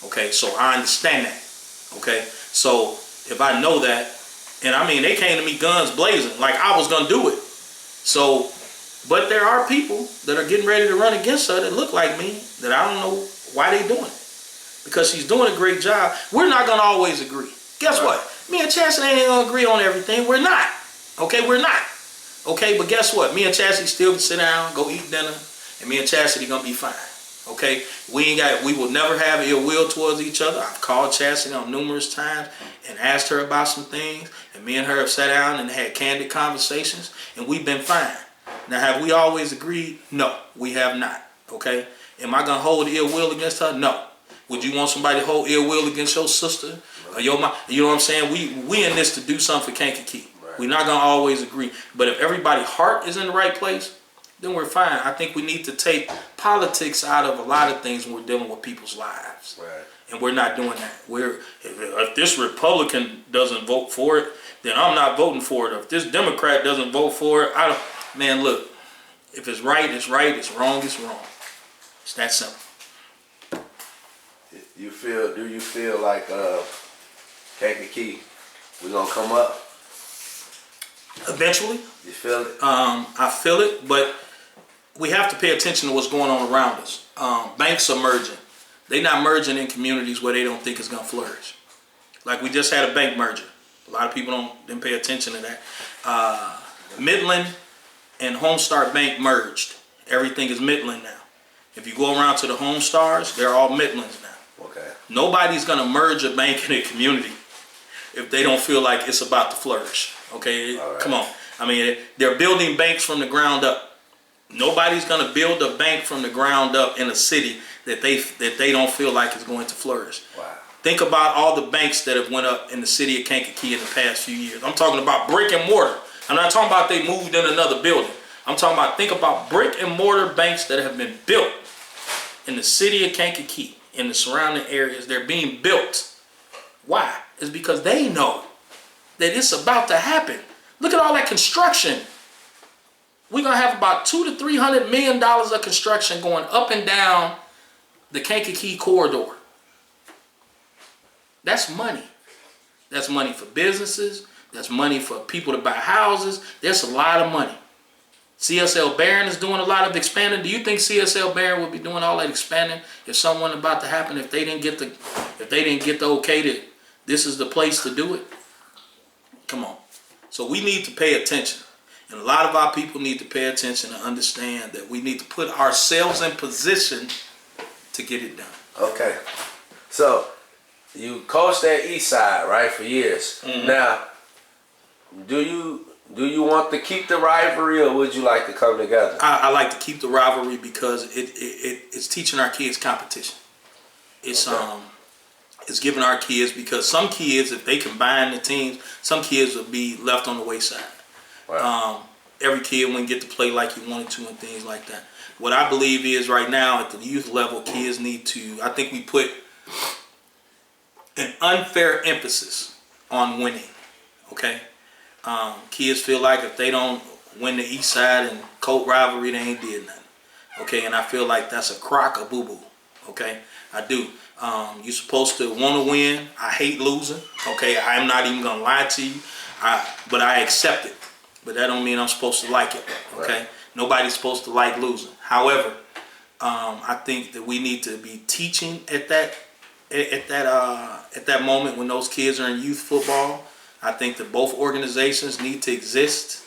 S3: Okay, so I understand that. Okay, so if I know that, and I mean, they came to me guns blazing, like I was going to do it. So, but there are people that are getting ready to run against her that look like me, that I don't know why they doing it. Because she's doing a great job. We're not going to always agree. Guess what? Me and Chastity ain't going to agree on everything. We're not. Okay, we're not. Okay, but guess what? Me and Chastity still can sit down, go eat dinner, and me and Chastity going to be fine. Okay, we will never have ill will towards each other. I've called Chastity on numerous times and asked her about some things, and me and her have sat down and had candid conversations, and we've been fine. Now, have we always agreed? No, we have not. Okay, am I gonna hold ill will against her? No. Would you want somebody to hold ill will against your sister or your mom? You know what I'm saying? We in this to do something for Kankakee. Right. We're not gonna always agree, but if everybody's heart is in the right place, then we're fine. I think we need to take politics out of a lot of things when we're dealing with people's lives. Right. And we're not doing that. If this Republican doesn't vote for it, then I'm not voting for it. If this Democrat doesn't vote for it, I don't. Man, look, if it's right, it's right. It's wrong, it's wrong. It's that simple.
S2: Do you feel like Kankakee, we're gonna come up?
S3: Eventually.
S2: You feel it?
S3: I feel it, but we have to pay attention to what's going on around us. Banks are merging. They're not merging in communities where they don't think it's going to flourish. Like we just had a bank merger. A lot of people didn't pay attention to that. Midland and Homestar Bank merged. Everything is Midland now. If you go around to the Homestars, they're all Midlands now.
S2: Okay.
S3: Nobody's going to merge a bank in a community if they don't feel like it's about to flourish. Okay, right. Come on. I mean, they're building banks from the ground up. Nobody's going to build a bank from the ground up in a city that they don't feel like is going to flourish.
S2: Wow.
S3: Think about all the banks that have went up in the city of Kankakee in the past few years. I'm talking about brick and mortar. I'm not talking about they moved in another building. I'm talking about, think about brick and mortar banks that have been built in the city of Kankakee, in the surrounding areas. They're being built. Why? It's because they know that it's about to happen. Look at all that construction. We're going to have about $200 to $300 million of construction going up and down the Kankakee corridor. That's money. That's money for businesses. That's money for people to buy houses. There's a lot of money. CSL Barron is doing a lot of expanding. Do you think CSL Barron would be doing all that expanding if something about to happen, if they didn't get the okay to this is the place to do it? Come on. So we need to pay attention. And a lot of our people need to pay attention and understand that we need to put ourselves in position to get it done.
S2: Okay. So you coached at Eastside, right, for years. Mm-hmm. Now, do you want to keep the rivalry, or would you like to come together?
S3: I like to keep the rivalry because it's teaching our kids competition. It's okay. It's giving our kids, because some kids, if they combine the teams, some kids will be left on the wayside. Wow. Every kid wouldn't get to play like he wanted to and things like that. What I believe is right now at the youth level, kids need to, I think we put an unfair emphasis on winning. Okay? Kids feel like if they don't win the East Side and Colt rivalry, they ain't did nothing. Okay, and I feel like that's a crock of boo-boo. Okay, I do. You're supposed to want to win. I hate losing. Okay, I'm not even gonna lie to you. But I accept it. But that don't mean I'm supposed to like it. Okay, right. Nobody's supposed to like losing. However, I think that we need to be teaching at that moment when those kids are in youth football. I think that both organizations need to exist.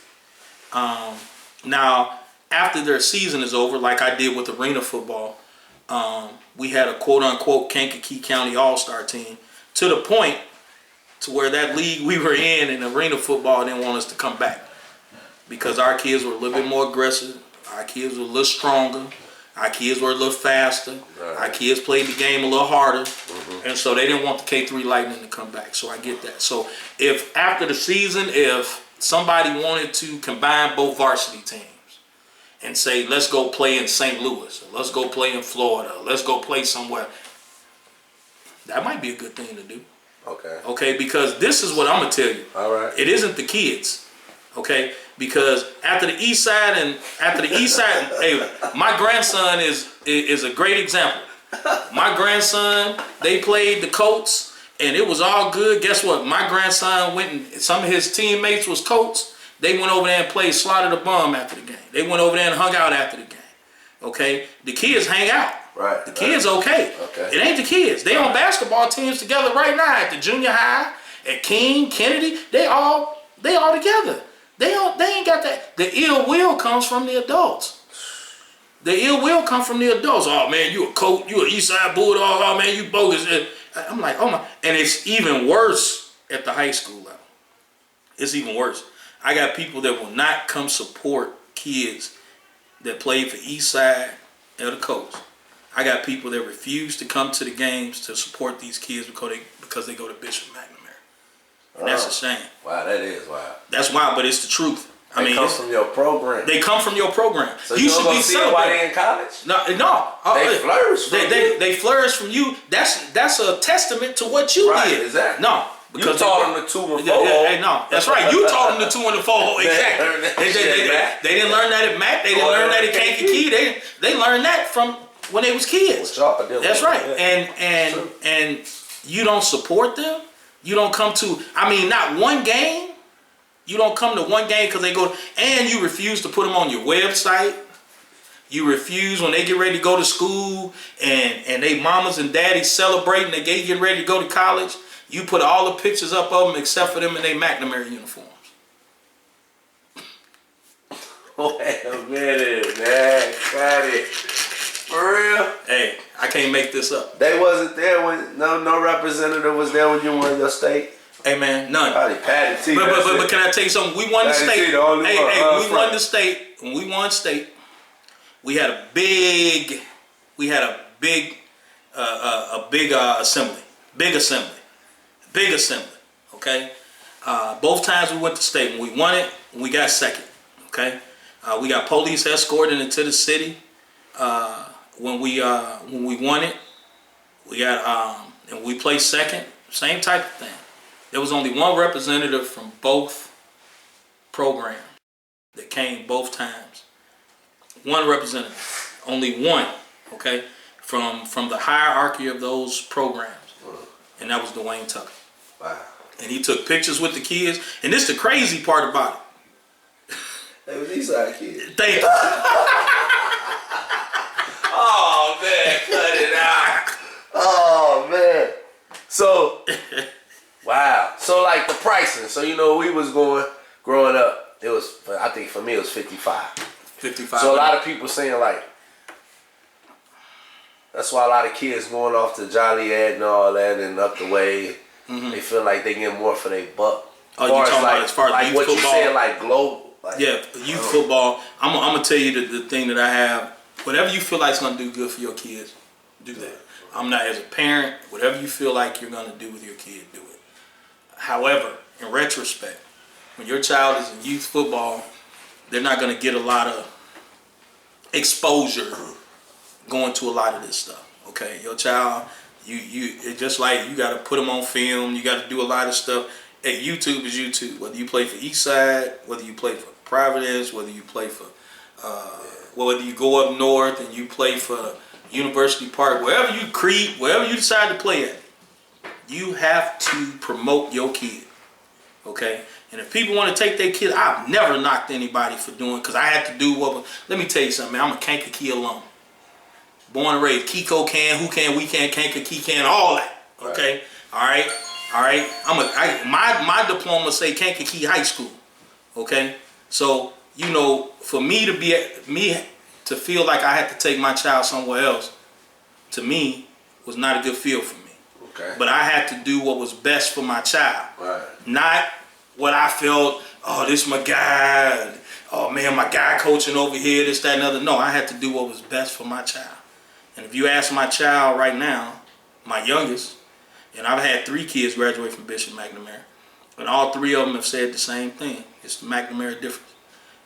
S3: Now, after their season is over, like I did with arena football, we had a quote-unquote Kankakee County All-Star team, to the point to where that league we were in arena football, didn't want us to come back because our kids were a little bit more aggressive, our kids were a little stronger, our kids were a little faster, right. Our kids played the game a little harder, and so they didn't want the K3 Lightning to come back. So I get that. So if after the season, if somebody wanted to combine both varsity teams and say, let's go play in St. Louis, or let's go play in Florida, or let's go play somewhere, that might be a good thing to do. Okay. Okay, because this is what I'm gonna tell you. All right. It isn't the kids. Okay, because after the East Side, hey, my grandson is a great example. My grandson, they played the Colts, and it was all good. Guess what? My grandson went, and some of his teammates was Colts. They went over there and played Slaughter the Bum after the game. They went over there and hung out after the game. Okay, the kids hang out. Right. The kids okay. Okay. It ain't the kids. They on basketball teams together right now at the junior high, at King, Kennedy. They all together. They ain't got that. The ill will comes from the adults. The ill will comes from the adults. Oh man, you a Colt, you a East Side Bulldog. Oh man, you bogus. I'm like, oh my. And it's even worse at the high school level. It's even worse. I got people that will not come support kids that play for East Side or the Colts. I got people that refuse to come to the games to support these kids because they go to Bishop McNamara. And that's a shame. Wow, that is wild. That's wild, but it's the truth. They come from your program. They come from your program. So you should be celebrating in college. No. They flourish from you. They flourish from you. That's a testament to what you did. Exactly. No. Because you taught them the 2 and 4. No, that's right. You taught them the 2 and the 4. Exactly. They didn't learn that at Mac. They didn't learn that at Kankakee. They learned that from when they was kids. That's right. And you don't support them. You don't come to. I mean, not one game. You don't come to one game because they go, and you refuse to put them on your website. You refuse when they get ready to go to school and they mamas and daddies celebrating, they getting ready to go to college. You put all the pictures up of them except for them in their McNamara uniforms.
S2: Wait a minute, man. Got it. For real?
S3: Hey, I can't make this up.
S2: They wasn't there when no representative was there when you won your state.
S3: Hey man, none.
S2: Probably Patty T.
S3: But can I tell you something? We won the
S2: Patty
S3: state.
S2: T, the only
S3: Hey,
S2: one.
S3: we won the state. When we won state, we had a big assembly. Big assembly. Okay. Both times we went to state. When we won it, we got second. Okay. We got police escorting into the city. When we won it, we got and we placed second. Same type of thing. There was only one representative from both programs that came both times. One representative, only one. Okay, from the hierarchy of those programs, and that was Dwayne Tucker.
S2: Wow.
S3: And he took pictures with the kids. And this is the crazy part about it.
S2: They was Eastside kids.
S3: Thank you.
S2: Oh man, cut it out. Oh man. So, wow. So like the pricing. So we was growing up. It was, I think for me it was 55.
S3: 55.
S2: So a lot of people saying like, that's why a lot of kids going off to Joliet and all that and up the way. Mm-hmm. They feel like they get more for their buck.
S3: Oh, you talking about as far as youth
S2: what
S3: football?
S2: You saying like global? Like,
S3: yeah, youth football. I'm gonna tell you the thing that I have. Whatever you feel like is gonna do good for your kids, do that. I'm not, as a parent, whatever you feel like you're gonna do with your kid, do it. However, in retrospect, when your child is in youth football, they're not gonna get a lot of exposure going to a lot of this stuff. Okay, your child, it's just like you got to put them on film. You got to do a lot of stuff. Hey, YouTube is YouTube. Whether you play for Eastside, whether you play for Providence, whether you play for, whether you go up north and you play for University Park, wherever you decide to play at, you have to promote your kid. Okay. And if people want to take their kids, I've never knocked anybody for doing, because I had to do what. Let me tell you something, man. I'm a Kankakee alum. Born and raised. Kiko can, who can, we can, Kankakee can, all that. Okay? Right. All right. My diploma say Kankakee High School. Okay? So, for me to feel like I had to take my child somewhere else, to me, was not a good feel for me.
S2: Okay.
S3: But I had to do what was best for my child.
S2: Right.
S3: Not what I felt, oh, this my guy. Oh, man, my guy coaching over here, this, that, and other. No, I had to do what was best for my child. And if you ask my child right now, my youngest, and I've had 3 kids graduate from Bishop McNamara, and all 3 of them have said the same thing. It's the McNamara difference.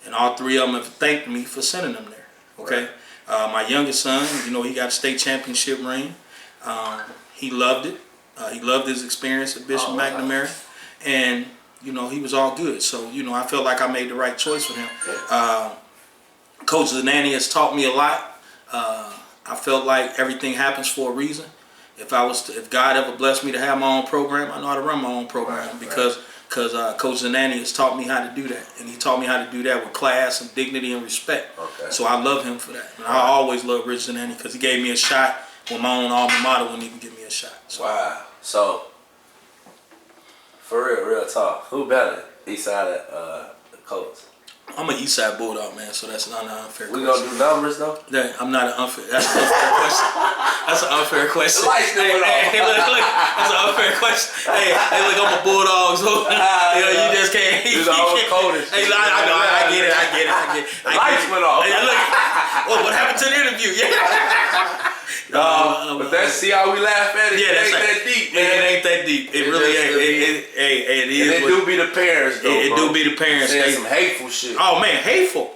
S3: And all 3 of them have thanked me for sending them there. Okay? Right. My youngest son, he got a state championship ring. He loved it. He loved his experience at Bishop McNamara. And, he was all good. So, I felt like I made the right choice for him. Coach Zanani has taught me a lot. I felt like everything happens for a reason. If God ever blessed me to have my own program, I know how to run my own program because Coach Zanani has taught me how to do that, and he taught me how to do that with class and dignity and respect. Okay. So I love him for that, and I always love Rich Zanani because he gave me a shot when my own alma mater wouldn't even give me a shot. So.
S2: Wow. So for real talk, who better, Eastside the Coach?
S3: I'm an Eastside Bulldog, man, so that's not an unfair question.
S2: We gonna do numbers though?
S3: I'm not an unfair. That's an unfair question. That's an unfair question. Hey, look, that's an unfair question. Hey, look, I'm a Bulldog, so you just can't.
S2: You're the old coldest.
S3: Hey, I get it.
S2: The lights went off.
S3: Hey, look, what happened to the interview? Yeah.
S2: But see how we laugh at it.
S3: Yeah,
S2: it ain't that deep, man.
S3: It ain't that deep. It really ain't. It is.
S2: And it do be the parents, though.
S3: It do be the parents.
S2: Saying some hateful shit.
S3: Oh man, hateful.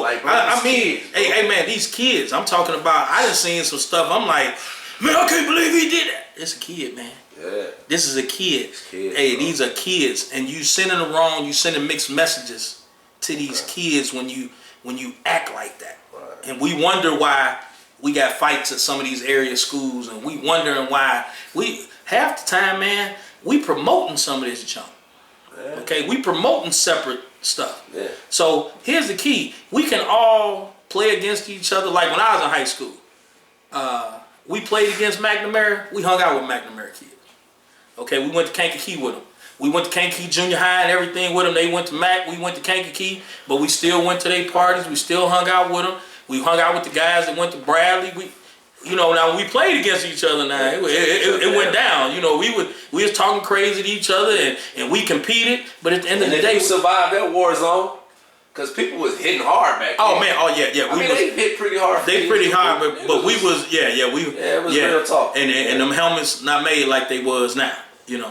S3: Like, I mean,
S2: kids,
S3: hey man, these kids. I'm talking about. I done seen some stuff. I'm like, man, I can't believe he did that. It's a kid, man.
S2: Yeah.
S3: This is a kid.
S2: Kids,
S3: hey, bro. These are kids, and you sending them wrong. You sending mixed messages to these kids when you act like that. Right. And we wonder why we got fights at some of these area schools, and we wondering why half the time, man, we promoting some of this junk. Okay, we promoting separate stuff.
S2: Yeah.
S3: So here's the key: we can all play against each other. Like when I was in high school, we played against McNamara. We hung out with McNamara kids. Okay, we went to Kankakee with them. We went to Kankakee Junior High and everything with them. They went to Mac. We went to Kankakee, but we still went to their parties. We still hung out with them. We hung out with the guys that went to Bradley. Now we played against each other. Now it went down. We was talking crazy to each other and we competed. But at the end of the day,
S2: we survived that war zone because people was hitting hard back then.
S3: Oh man, yeah.
S2: They hit pretty hard.
S3: They pretty hard, but we was
S2: it was real talk.
S3: And them helmets not made like they was now.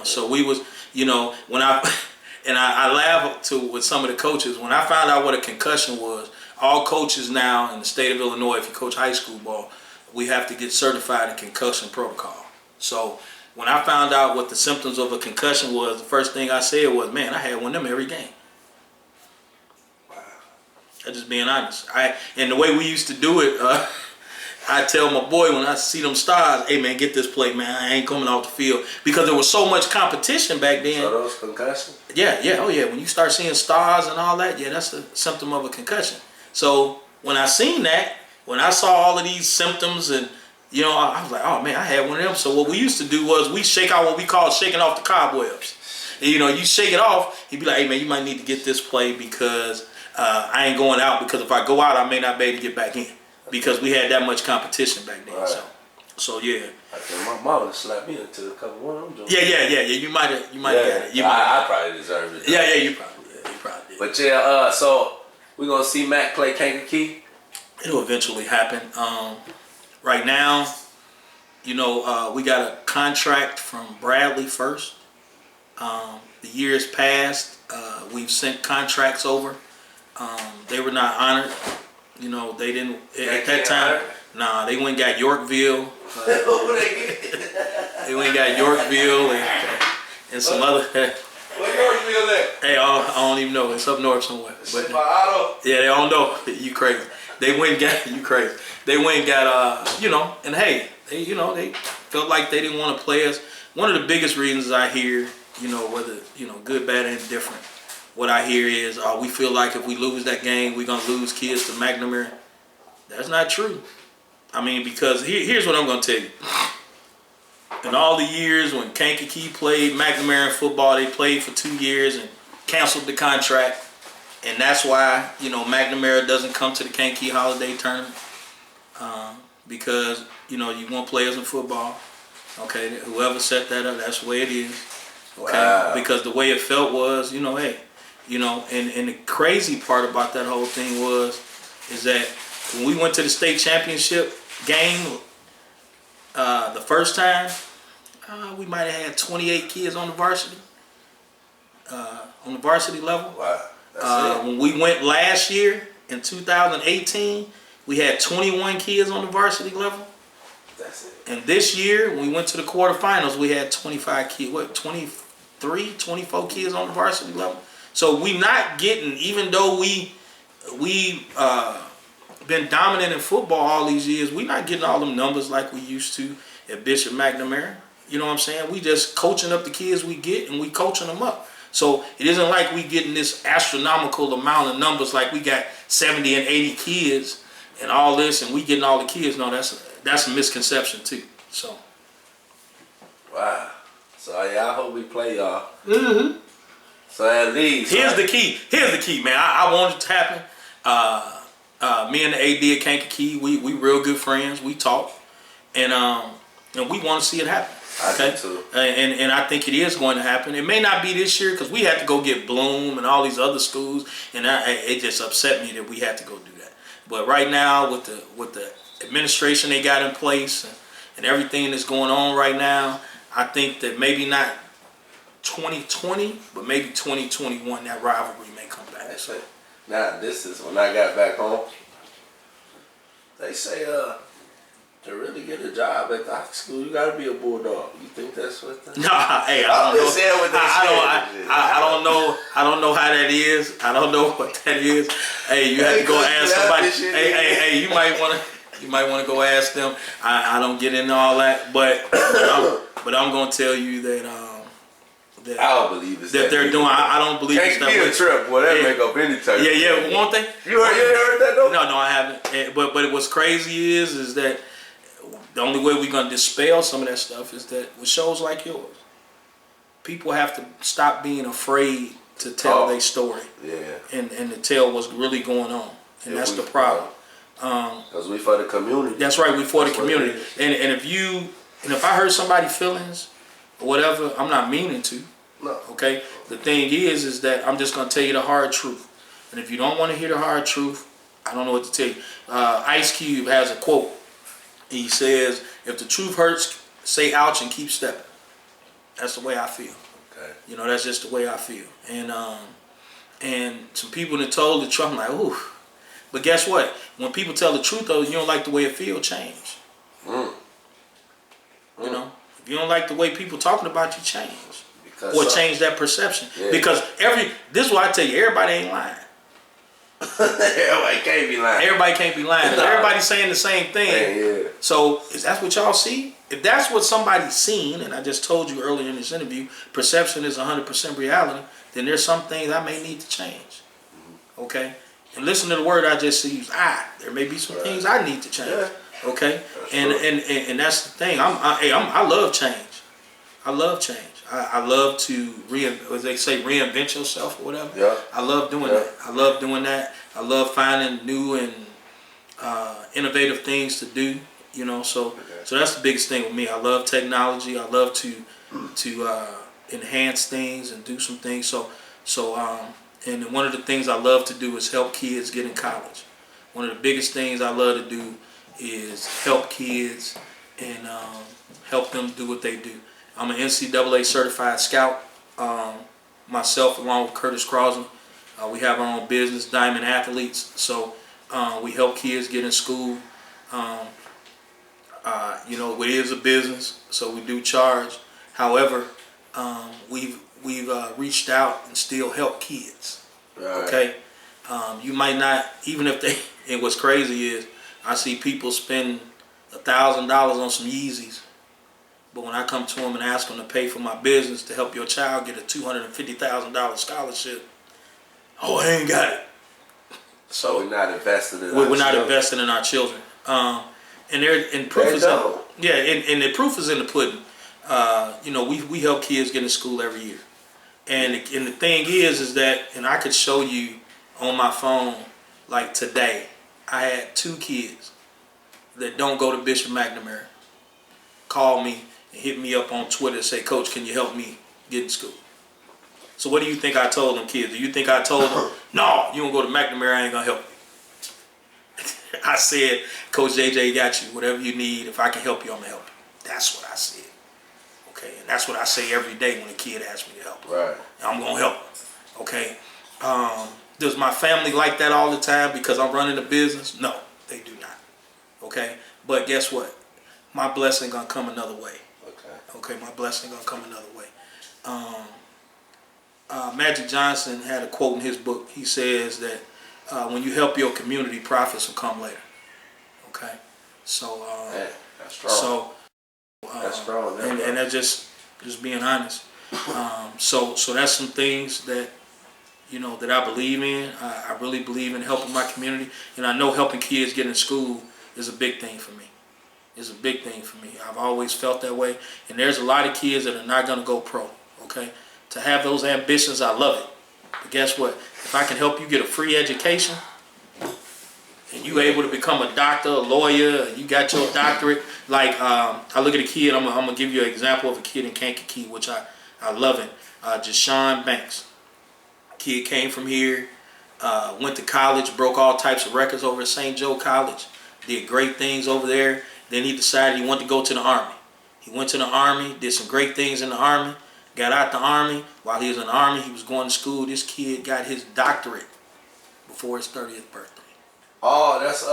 S3: So we was when I laugh with some of the coaches when I found out what a concussion was. All coaches now in the state of Illinois, if you coach high school ball, we have to get certified in concussion protocol. So when I found out what the symptoms of a concussion was, the first thing I said was, man, I had one of them every game. Wow. I'm just being honest. And the way we used to do it, I tell my boy when I see them stars, hey man, get this plate, man. I ain't coming off the field. Because there was so much competition back then.
S2: So those concussions?
S3: Yeah. When you start seeing stars and all that, that's a symptom of a concussion. So when I seen that, when I saw all of these symptoms and, I was like, oh man, I had one of them. So what we used to do was we shake out what we call shaking off the cobwebs. And, you shake it off, he'd be like, hey man, you might need to get this play because I ain't going out because if I go out, I may not be able to get back in because we had that much competition back then. Right. So yeah.
S2: I think my mama slapped me into a couple one of them.
S3: Yeah. You might have got it.
S2: I probably deserved it.
S3: Yeah, you probably did.
S2: But so we're going to see Mac play Kankakee?
S3: It'll eventually happen. Right now, we got a contract from Bradley first. The years passed. We've sent contracts over. They were not honored. They didn't at that time. Nah, they went and got Yorkville. They went and got Yorkville and some other.
S2: Where Yorkville at?
S3: Hey, I don't even know. It's up north somewhere. But yeah, they all know. You crazy. They went and got you crazy. They went and got and hey, they felt like they didn't want to play us. One of the biggest reasons I hear, whether good, bad, and indifferent, what I hear is we feel like if we lose that game, we're gonna lose kids to McNamara. That's not true. I mean, because here's what I'm gonna tell you. In all the years when Kankakee played McNamara football, they played for 2 years and canceled the contract. And that's why, McNamara doesn't come to the Kankakee Holiday Tournament. Because, you want players in football. Okay, whoever set that up, that's the way it is. Okay, wow. Because the way it felt was, and the crazy part about that whole thing is that when we went to the state championship game the first time, we might have had 28 kids on the varsity level.
S2: Wow.
S3: When we went last year in 2018, we had 21 kids on the varsity level.
S2: That's it.
S3: And this year, when we went to the quarterfinals, we had 25 kids, 24 kids on the varsity level. So we not getting, even though we been dominant in football all these years, we not getting all them numbers like we used to at Bishop McNamara. You know what I'm saying? We just coaching up the kids we get and we coaching them up. So it isn't like we getting this astronomical amount of numbers like we got 70 and 80 kids and all this and we getting all the kids. No, that's a misconception too. So.
S2: Wow. So I hope we play y'all.
S3: Mm-hmm.
S2: So at least.
S3: Here's the key, man. I want it to happen. Me and the AD at Kankakee, we real good friends. We talk. And we want to see it happen. Okay?
S2: I do too.
S3: And I think it is going to happen. It may not be this year because we had to go get Bloom and all these other schools, and it just upset me that we had to go do that. But right now, with the administration they got in place and everything that's going on right now, I think that maybe not 2020, but maybe 2021, that rivalry may come back. So.
S2: Now, this is when I got back home. They say, to really get a job at the high school, you gotta be a bulldog. You think that's what?
S3: Nah, hey, I don't know how that is. I don't know what that is. Hey, you have to go ask somebody. Hey, you might want to go ask them. I don't get into all that, but I'm gonna tell you that
S2: I don't believe it's
S3: that they're doing. I don't believe it's that way.
S2: Can't be a trip, boy. That make up any type.
S3: Yeah. One thing.
S2: You heard that though?
S3: No, I haven't. But what's crazy is that the only way we're gonna dispel some of that stuff is that with shows like yours, people have to stop being afraid to tell their story. Yeah. And to tell what's really going on, and that's the problem.
S2: Because we for the community.
S3: That's right. We for the community. And if I hurt somebody's feelings or whatever, I'm not meaning to.
S2: No.
S3: Okay. The thing is that I'm just gonna tell you the hard truth. And if you don't want to hear the hard truth, I don't know what to tell you. Ice Cube has a quote. He says, "If the truth hurts, say ouch and keep stepping." That's the way I feel. Okay. You know, that's just the way I feel. And some people that told the truth, I'm like, ooh. But guess what? When people tell the truth, though, you don't like the way it feels, change. You know, if you don't like the way people talking about you, change. Or change that perception. Yeah. Because this is what I tell you, everybody ain't lying.
S2: Everybody can't be lying.
S3: Everybody can't be lying. Everybody's saying the same thing. Yeah. So is that what y'all see? If that's what somebody's seen, and I just told you earlier in this interview, perception is 100% reality, then there's some things I may need to change. Okay? And listen to the word I just used, there may be some things I need to change. Yeah. Okay? And that's the thing. I love change. I love change. I love to reinvent yourself or whatever. Yeah. I love doing that. I love doing that. I love finding new and innovative things to do. You know, so that's the biggest thing with me. I love technology. I love to enhance things and do some things. And one of the things I love to do is help kids get in college. One of the biggest things I love to do is help kids and help them do what they do. I'm an NCAA certified scout. Myself, along with Curtis Crosby, we have our own business, Diamond Athletes. So we help kids get in school. You know, it is a business, so we do charge. However, we've reached out and still help kids. Right. Okay, you might not, even if they. And what's crazy is I see people spend $1,000 on some Yeezys, but when I come to them and ask them to pay for my business to help your child get a $250,000 scholarship, I ain't got it.
S2: So we're not invested in.
S3: We're not investing in our children. And proof is and the proof is in the pudding. You know, we help kids get in school every year, and the thing is that, and I could show you on my phone, like today, I had 2 kids that don't go to Bishop McNamara call me and hit me up on Twitter and say, "Coach, can you help me get in school?" So what do you think I told them kids? Do you think I told them, "No, you don't go to McNamara, I ain't gonna help you"? I said, "Coach JJ got you. Whatever you need, if I can help you, I'm gonna help you." That's what I said. Okay, and that's what I say every day when a kid asks me to help. Right. I'm gonna help them. Okay. Does my family like that all the time because I'm running a business? No, they do not. Okay. But guess what? My blessing gonna come another way. Okay. My blessing gonna come another way. Magic Johnson had a quote in his book. He says that when you help your community, profits will come later. Okay. So.
S2: That's strong.
S3: So.
S2: That's strong.
S3: And that's just being honest. So that's some things that, you know, that I believe in. I really believe in helping my community, and I know helping kids get in school is a big thing for me. It's a big thing for me. I've always felt that way, and there's a lot of kids that are not going to go pro. Okay, to have those ambitions, I love it. But guess what? If I can help you get a free education, and you able to become a doctor, a lawyer, you got your doctorate. Like I look at a kid. I'm gonna give you an example of a kid in Kankakee, which I love him. Jashawn Banks. Kid came from here, went to college, broke all types of records over at St. Joe College, did great things over there. Then he decided he wanted to go to the Army. He went to the Army, did some great things in the Army, got out the Army. While he was in the Army, he was going to school. This kid got his doctorate before his 30th birthday.
S2: Oh, that's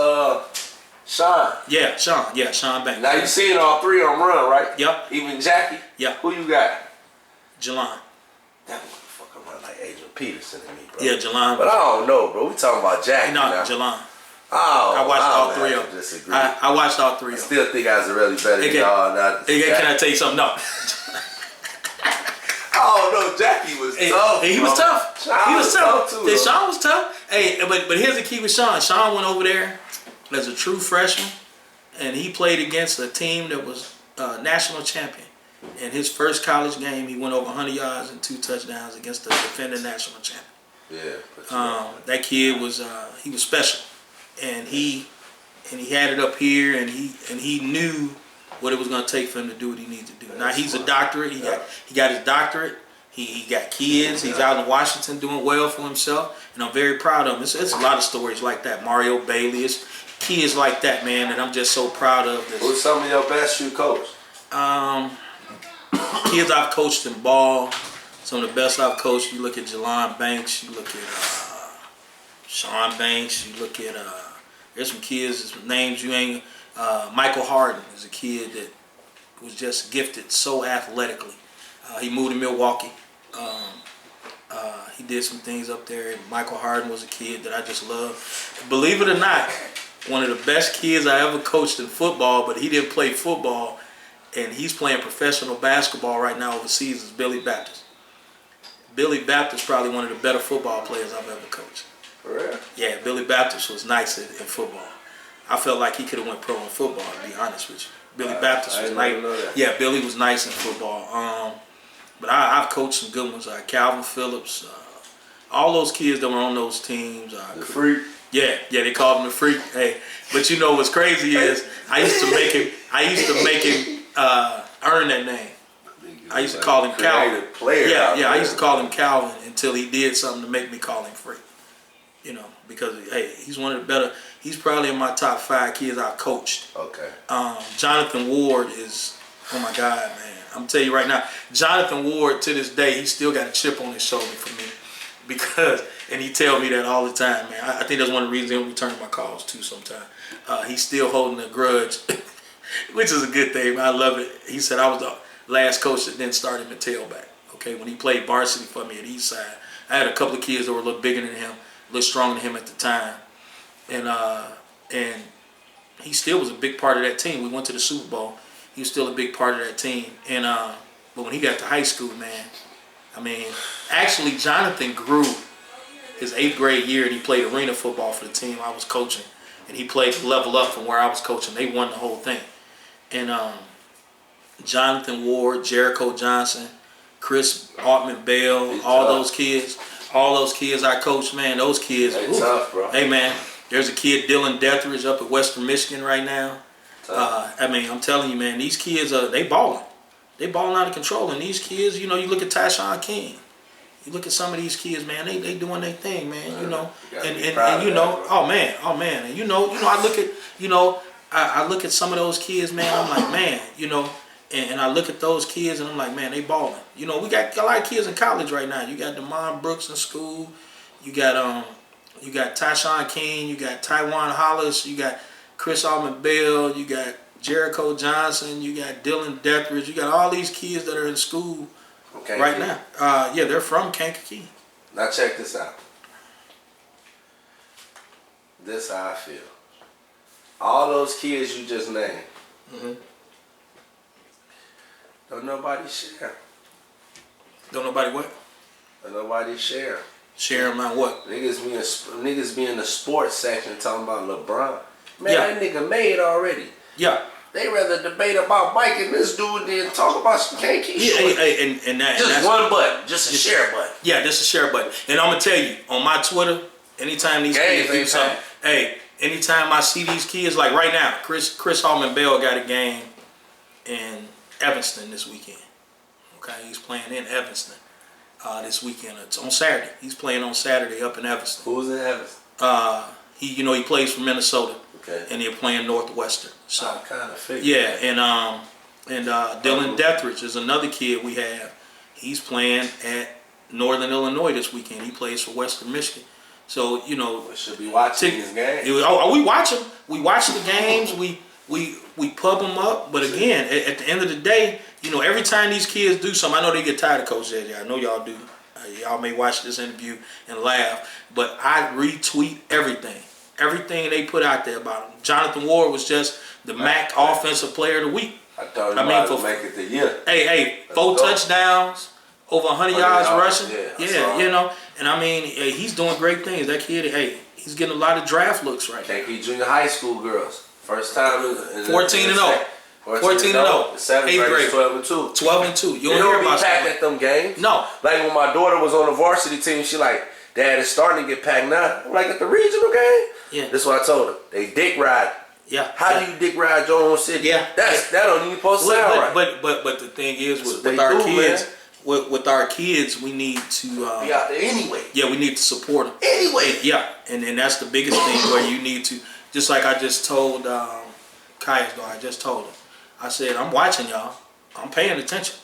S2: Sean.
S3: Yeah, Sean Banks.
S2: Now you seen all 3 of them run, right?
S3: Yep.
S2: Even Jackie?
S3: Yep.
S2: Who you got?
S3: Jelon.
S2: That motherfucker run like Adrian Peterson and me, bro.
S3: Yeah, Jelon.
S2: But I don't know, bro. We talking about Jackie now.
S3: Jelon.
S2: Oh,
S3: I watched all 3 of them.
S2: Disagree.
S3: I watched all 3 of them.
S2: Still think I was really better than y'all.
S3: Can I tell you something? No.
S2: I Oh no, Jackie was tough.
S3: He was tough.
S2: Sean
S3: He was tough.
S2: too.
S3: Sean was tough. Hey, but here's the key with Sean. Sean went over there as a true freshman, and he played against a team that was national champion. In his first college game, he went over 100 yards and 2 touchdowns against the defending national champion.
S2: Yeah.
S3: That kid was he was special, and he had it up here, and he knew what it was going to take for him to do what he needed to do. Now he's a doctorate. He got his doctorate. He got kids. He's out in Washington doing well for himself, and I'm very proud of him. It's a lot of stories like that. Mario Bailey, it's kids like that, man, that I'm just so proud of.
S2: Who's some of your best you coach?
S3: Kids I've coached in ball, some of the best I've coached. You look at Jelon Banks, you look at Sean Banks, you look at there's some kids, some names you ain't. Michael Harden is a kid that was just gifted so athletically. He moved to Milwaukee. He did some things up there. And Michael Harden was a kid that I just loved. Believe it or not, one of the best kids I ever coached in football, but he didn't play football, and he's playing professional basketball right now overseas, is Billy Baptist. Billy Baptist probably one of the better football players I've ever coached.
S2: For real?
S3: Yeah, Billy Baptist was nice in football. I felt like he could have went pro in football, to be honest with you. Billy Baptist was nice. Yeah, Billy was nice in football. But I've coached some good ones. Calvin Phillips, all those kids that were on those teams.
S2: The Freak.
S3: Yeah, they called him the Freak. Hey, but you know what's crazy is I used to make him earn that name. I used to call him Calvin. I used to call him Calvin until he did something to make me call him Freak. You know, because hey, he's one of the better. He's probably in my top 5 kids I've coached.
S2: Okay.
S3: Jonathan Ward is, oh my God, man. I'm telling you right now, Jonathan Ward, to this day, he still got a chip on his shoulder for me. Because, and he tell me that all the time, man. I think that's one of the reasons he don't return my calls too sometimes. He's still holding a grudge, which is a good thing, man. I love it. He said I was the last coach that didn't start him at tailback. Okay, when he played varsity for me at Eastside, I had a couple of kids that were a little bigger than him, a little stronger than him at the time. And he still was a big part of that team. We went to the Super Bowl. He was still a big part of that team. And but when he got to high school, man, I mean, actually Jonathan grew his 8th grade year, and he played arena football for the team I was coaching. And he played to level up from where I was coaching. They won the whole thing. And Jonathan Ward, Jericho Johnson, Chris Altman-Bell, all those kids I coached, man, those kids.
S2: They tough, bro.
S3: Hey, man, there's a kid, Dylan Deathridge, up at Western Michigan right now. I mean, I'm telling you, man, these kids, they balling. They balling out of control. And these kids, you know, you look at Tyshawn King. You look at some of these kids, man, they doing their thing, man, you know. And you know, oh man. And you know, I look at some of those kids, man, I'm like, man, you know, and I look at those kids and I'm like, man, they balling. You know, we got a lot of kids in college right now. You got Demond Brooks in school. You got Tyshawn King, you got Tywan Hollis, you got Chris Altman-Bell, you got Jericho Johnson, you got Dylan Deathridge, you got all these kids that are in school right now. Yeah, they're from Kankakee.
S2: Now check this out. This how I feel. All those kids you just named, don't nobody share.
S3: Don't nobody what?
S2: Don't nobody share.
S3: Share them on what?
S2: Niggas be in the sports section talking about LeBron. Man,
S3: Yeah.
S2: that nigga made already.
S3: Yeah.
S2: They rather debate about Mike and this dude than talk about some KK.
S3: Yeah, and that's
S2: one button, just a share button.
S3: Yeah, just a share button. And I'm gonna tell you, on my Twitter, anytime these kids do something, anytime I see these kids, like right now, Chris Altman-Bell got a game in Evanston this weekend. Okay, he's playing in Evanston this weekend. It's on Saturday. He's playing on Saturday up in Evanston.
S2: Who's in Evanston?
S3: He plays for Minnesota.
S2: Okay.
S3: And they're playing Northwestern. So
S2: I kind of figured.
S3: Yeah, and Dylan Deathridge is another kid we have. He's playing at Northern Illinois this weekend. He plays for Western Michigan. So you know,
S2: we should be watching these games.
S3: We watch them. We watch the games. We pub them up. But again, at the end of the day, you know, every time these kids do something, I know they get tired of Coach JJ. I know y'all do. Y'all may watch this interview and laugh, but I retweet everything they put out there about him. Jonathan Ward was just the MAC Offensive Player of the Week.
S2: I thought he might make it the year.
S3: Hey, 4 touchdowns, over 100 yards rushing.
S2: Yeah,
S3: you know. And I mean, hey, he's doing great things. That kid, hey, he's getting a lot of draft looks right now.
S2: Kankakee Junior High School girls. First time in
S3: 14 and 0. 14 and 0.
S2: Seventh grade, 12 and 2.
S3: 12 and 2. You
S2: They
S3: don't hear about
S2: packed
S3: that.
S2: at them games.
S3: No.
S2: Like when my daughter was on the varsity team, she like, Dad, it's starting to get packed now. I'm like, at the regional game?
S3: Yeah.
S2: This is what I told her. They dick ride.
S3: Yeah.
S2: How do you dick ride your own city?
S3: Yeah.
S2: That don't even supposed to sound right.
S3: But the thing is with
S2: They
S3: our
S2: do,
S3: kids,
S2: man.
S3: with our kids, we need to
S2: Be out there anyway.
S3: yeah, we need to support them.
S2: Anyway.
S3: Yeah, and that's the biggest thing where you need to, just like I just told Kaya's daughter, I just told her. I said, I'm watching y'all. I'm paying attention.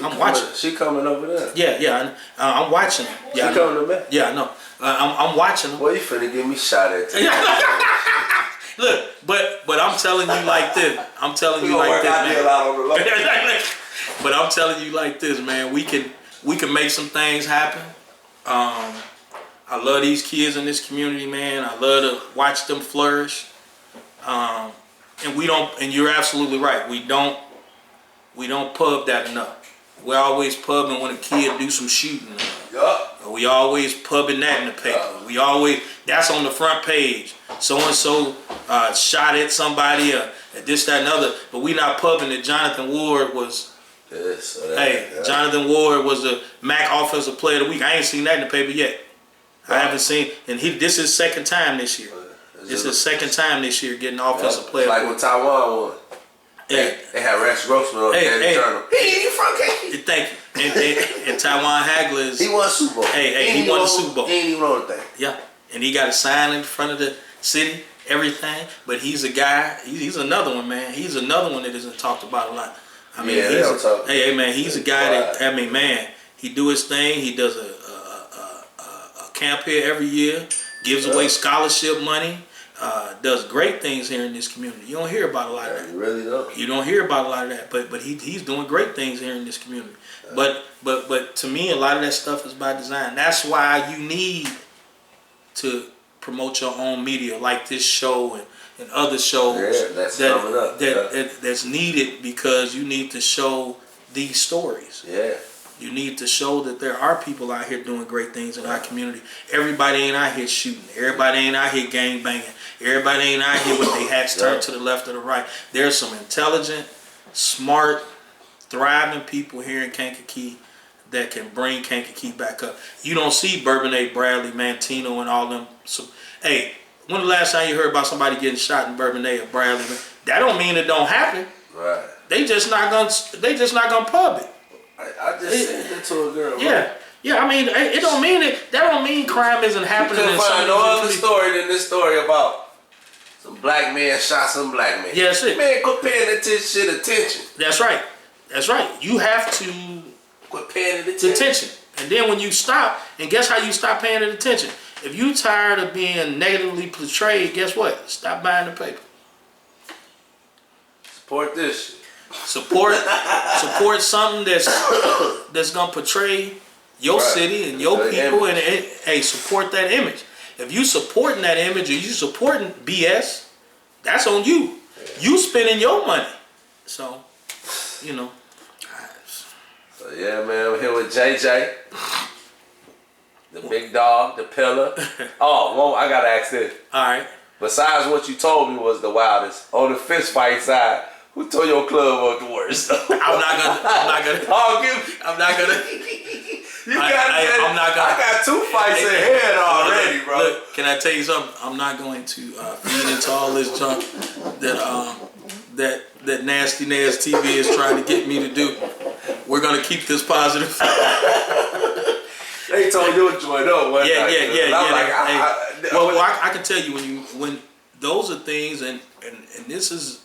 S3: I'm watching.
S2: She coming over there.
S3: Yeah. I'm watching. Yeah,
S2: She coming to me.
S3: Yeah, I know. I'm watching them.
S2: Boy, you finna get me shot at.
S3: Look, but I'm telling you like this. I'm telling you
S2: gonna
S3: like
S2: work
S3: this,
S2: our
S3: man.
S2: deal out on the low.
S3: But I'm telling you like this, man. We can make some things happen. I love these kids in this community, man. I love to watch them flourish. And we don't. And you're absolutely right. We don't pub that enough. We're always pubbing when a kid do some shooting.
S2: Yup.
S3: We always pubbing that in the paper. We always, that's on the front page. So and so shot at somebody, this, that, and other. But we not pubbing that Jonathan Ward was. Jonathan Ward was the MAC Offensive Player of the Week. I ain't seen that in the paper yet. I haven't seen, and this is second time this year. This is second time this year getting Offensive Player.
S2: Like when Taiwan won.
S3: Hey,
S2: they had Rex Grossman on the journal. He from Kankakee.
S3: Thank you. And Taiwan Hagler is.
S2: He won a Super Bowl.
S3: He won the Super Bowl.
S2: He ain't even on the thing.
S3: Yeah, and he got a sign in front of the city, everything. But he's a guy. He's another one, man. He's another one that isn't talked about a lot. I mean, hey, man, he's a guy that, I mean, man, he do his thing. He does a camp here every year, gives away scholarship money, does great things here in this community. You don't hear about a lot of that.
S2: You really don't.
S3: You don't hear about a lot of that, but he's doing great things here in this community. But to me, a lot of that stuff is by design. That's why you need to promote your own media, like this show and other shows that's needed, because you need to show these stories.
S2: Yeah.
S3: You need to show that there are people out here doing great things in our community. Everybody ain't out here shooting. Everybody ain't out here gang banging. Everybody ain't out here with their hats turned to the left or the right. There's some intelligent, smart, thriving people here in Kankakee that can bring Kankakee back up. You don't see Bourbonnais, Bradley, Mantino, and all them. So, hey, when the last time you heard about somebody getting shot in Bourbonnais or Bradley? That don't mean it don't happen.
S2: Right.
S3: They just not gonna pub it.
S2: I just said that to a girl.
S3: Yeah. Yeah, I mean, it don't mean it. That don't mean crime isn't happening.
S2: You couldn't find no other story than this story about some black man shot some black man.
S3: Yeah, that's it.
S2: Man, quit paying attention.
S3: That's right. That's right. You have to
S2: quit paying it attention.
S3: And then when you stop, and guess how you stop paying it attention? If you tired of being negatively portrayed, guess what? Stop buying the paper.
S2: Support this shit.
S3: Support something that's gonna portray your city and your people, and hey, support that image. If you supporting that image or you supporting BS, that's on you. You spending your money. So, you know.
S2: So yeah, man, we're here with JJ, the big dog, the pillar. Oh, I gotta ask this.
S3: All right.
S2: Besides what you told me was the wildest, on the fist fight side, who tore your club up the worst? I'm not gonna.
S3: I'm not gonna.
S2: I got 2 fights ahead already, bro.
S3: Look, can I tell you something? I'm not going to feed into all this junk that Nasty Nas TV is trying to get me to do. We're gonna keep this positive.
S2: They told you to join up one night.
S3: Yeah. Well, I can tell you when those are things, and this is.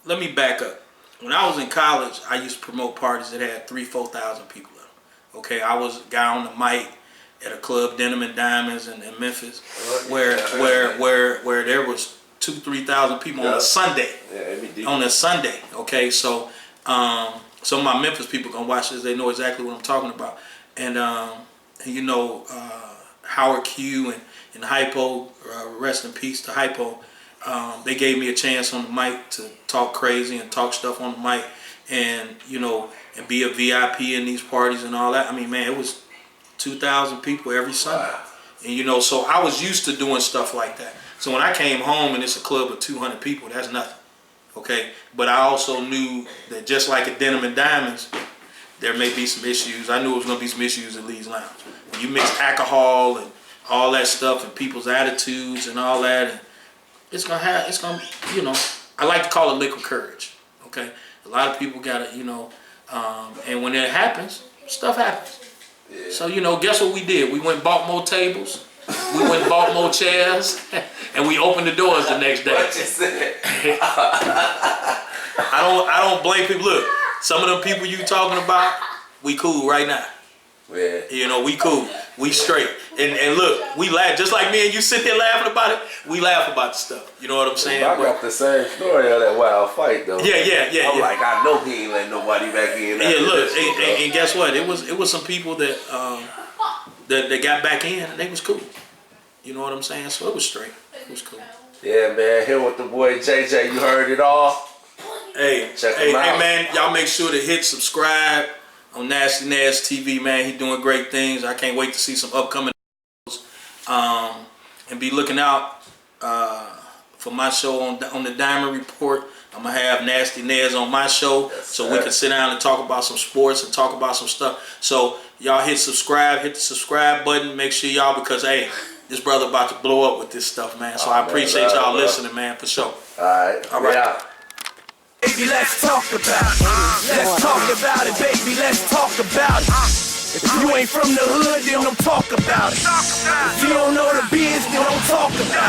S3: Let me back up. When I was in college, I used to promote parties that had 3,000-4,000 people in them. Okay, I was a guy on the mic at a club, Denim and Diamonds in Memphis, where there was 2,000-3,000 people on a Sunday. Yeah, it'd be deep. On a Sunday. Okay, so some of my Memphis people gonna watch this. They know exactly what I'm talking about. And you know, Howard Q and Hypo, rest in peace to Hypo. They gave me a chance on the mic to talk crazy and talk stuff on the mic, and and be a VIP in these parties and all that. I mean, man, it was 2,000 people every Sunday.
S2: Wow.
S3: And so I was used to doing stuff like that. So when I came home and it's a club of 200 people, that's nothing. Okay, but I also knew that just like at Denim and Diamonds, there may be some issues. I knew it was going to be some issues at Lee's Lounge. When you mix alcohol and all that stuff and people's attitudes and all that, and it's gonna, I like to call it liquid courage. Okay, a lot of people got it, and when it happens, stuff happens.
S2: Yeah.
S3: So guess what we did? We went and bought more tables. We went and bought more chairs, and we opened the doors the next day.
S2: What you said?
S3: I don't blame people. Look, some of them people you talking about, we cool right now.
S2: Yeah.
S3: We cool. We straight. And look, we laugh. Just like me and you sit there laughing about it, we laugh about the stuff. You know what I'm saying?
S2: I got the same story of that wild fight though.
S3: Yeah.
S2: I'm like, I know he ain't letting nobody back in.
S3: Yeah, look, and guess what? It was some people that that got back in and they was cool. You know what I'm saying? So it was straight. It was cool.
S2: Yeah, man. Here with the boy JJ. You heard it all.
S3: Hey,
S2: Check him out.
S3: Hey, man, y'all make sure to hit subscribe on Nasty Nas TV, man. He doing great things. I can't wait to see some upcoming and be looking out for my show on the Diamond Report. I'm gonna have Nasty Nas on my show, so we can sit down and talk about some sports and talk about some stuff. So y'all hit the subscribe button. Make sure y'all, because hey, this brother about to blow up with this stuff, man. So I appreciate y'all listening, man, for sure.
S2: All right. Yeah.
S1: Baby, let's talk about it. Let's talk about it, baby. Let's talk about it. If you ain't from the hood, then don't talk about it. If you don't know the biz, then don't talk about it.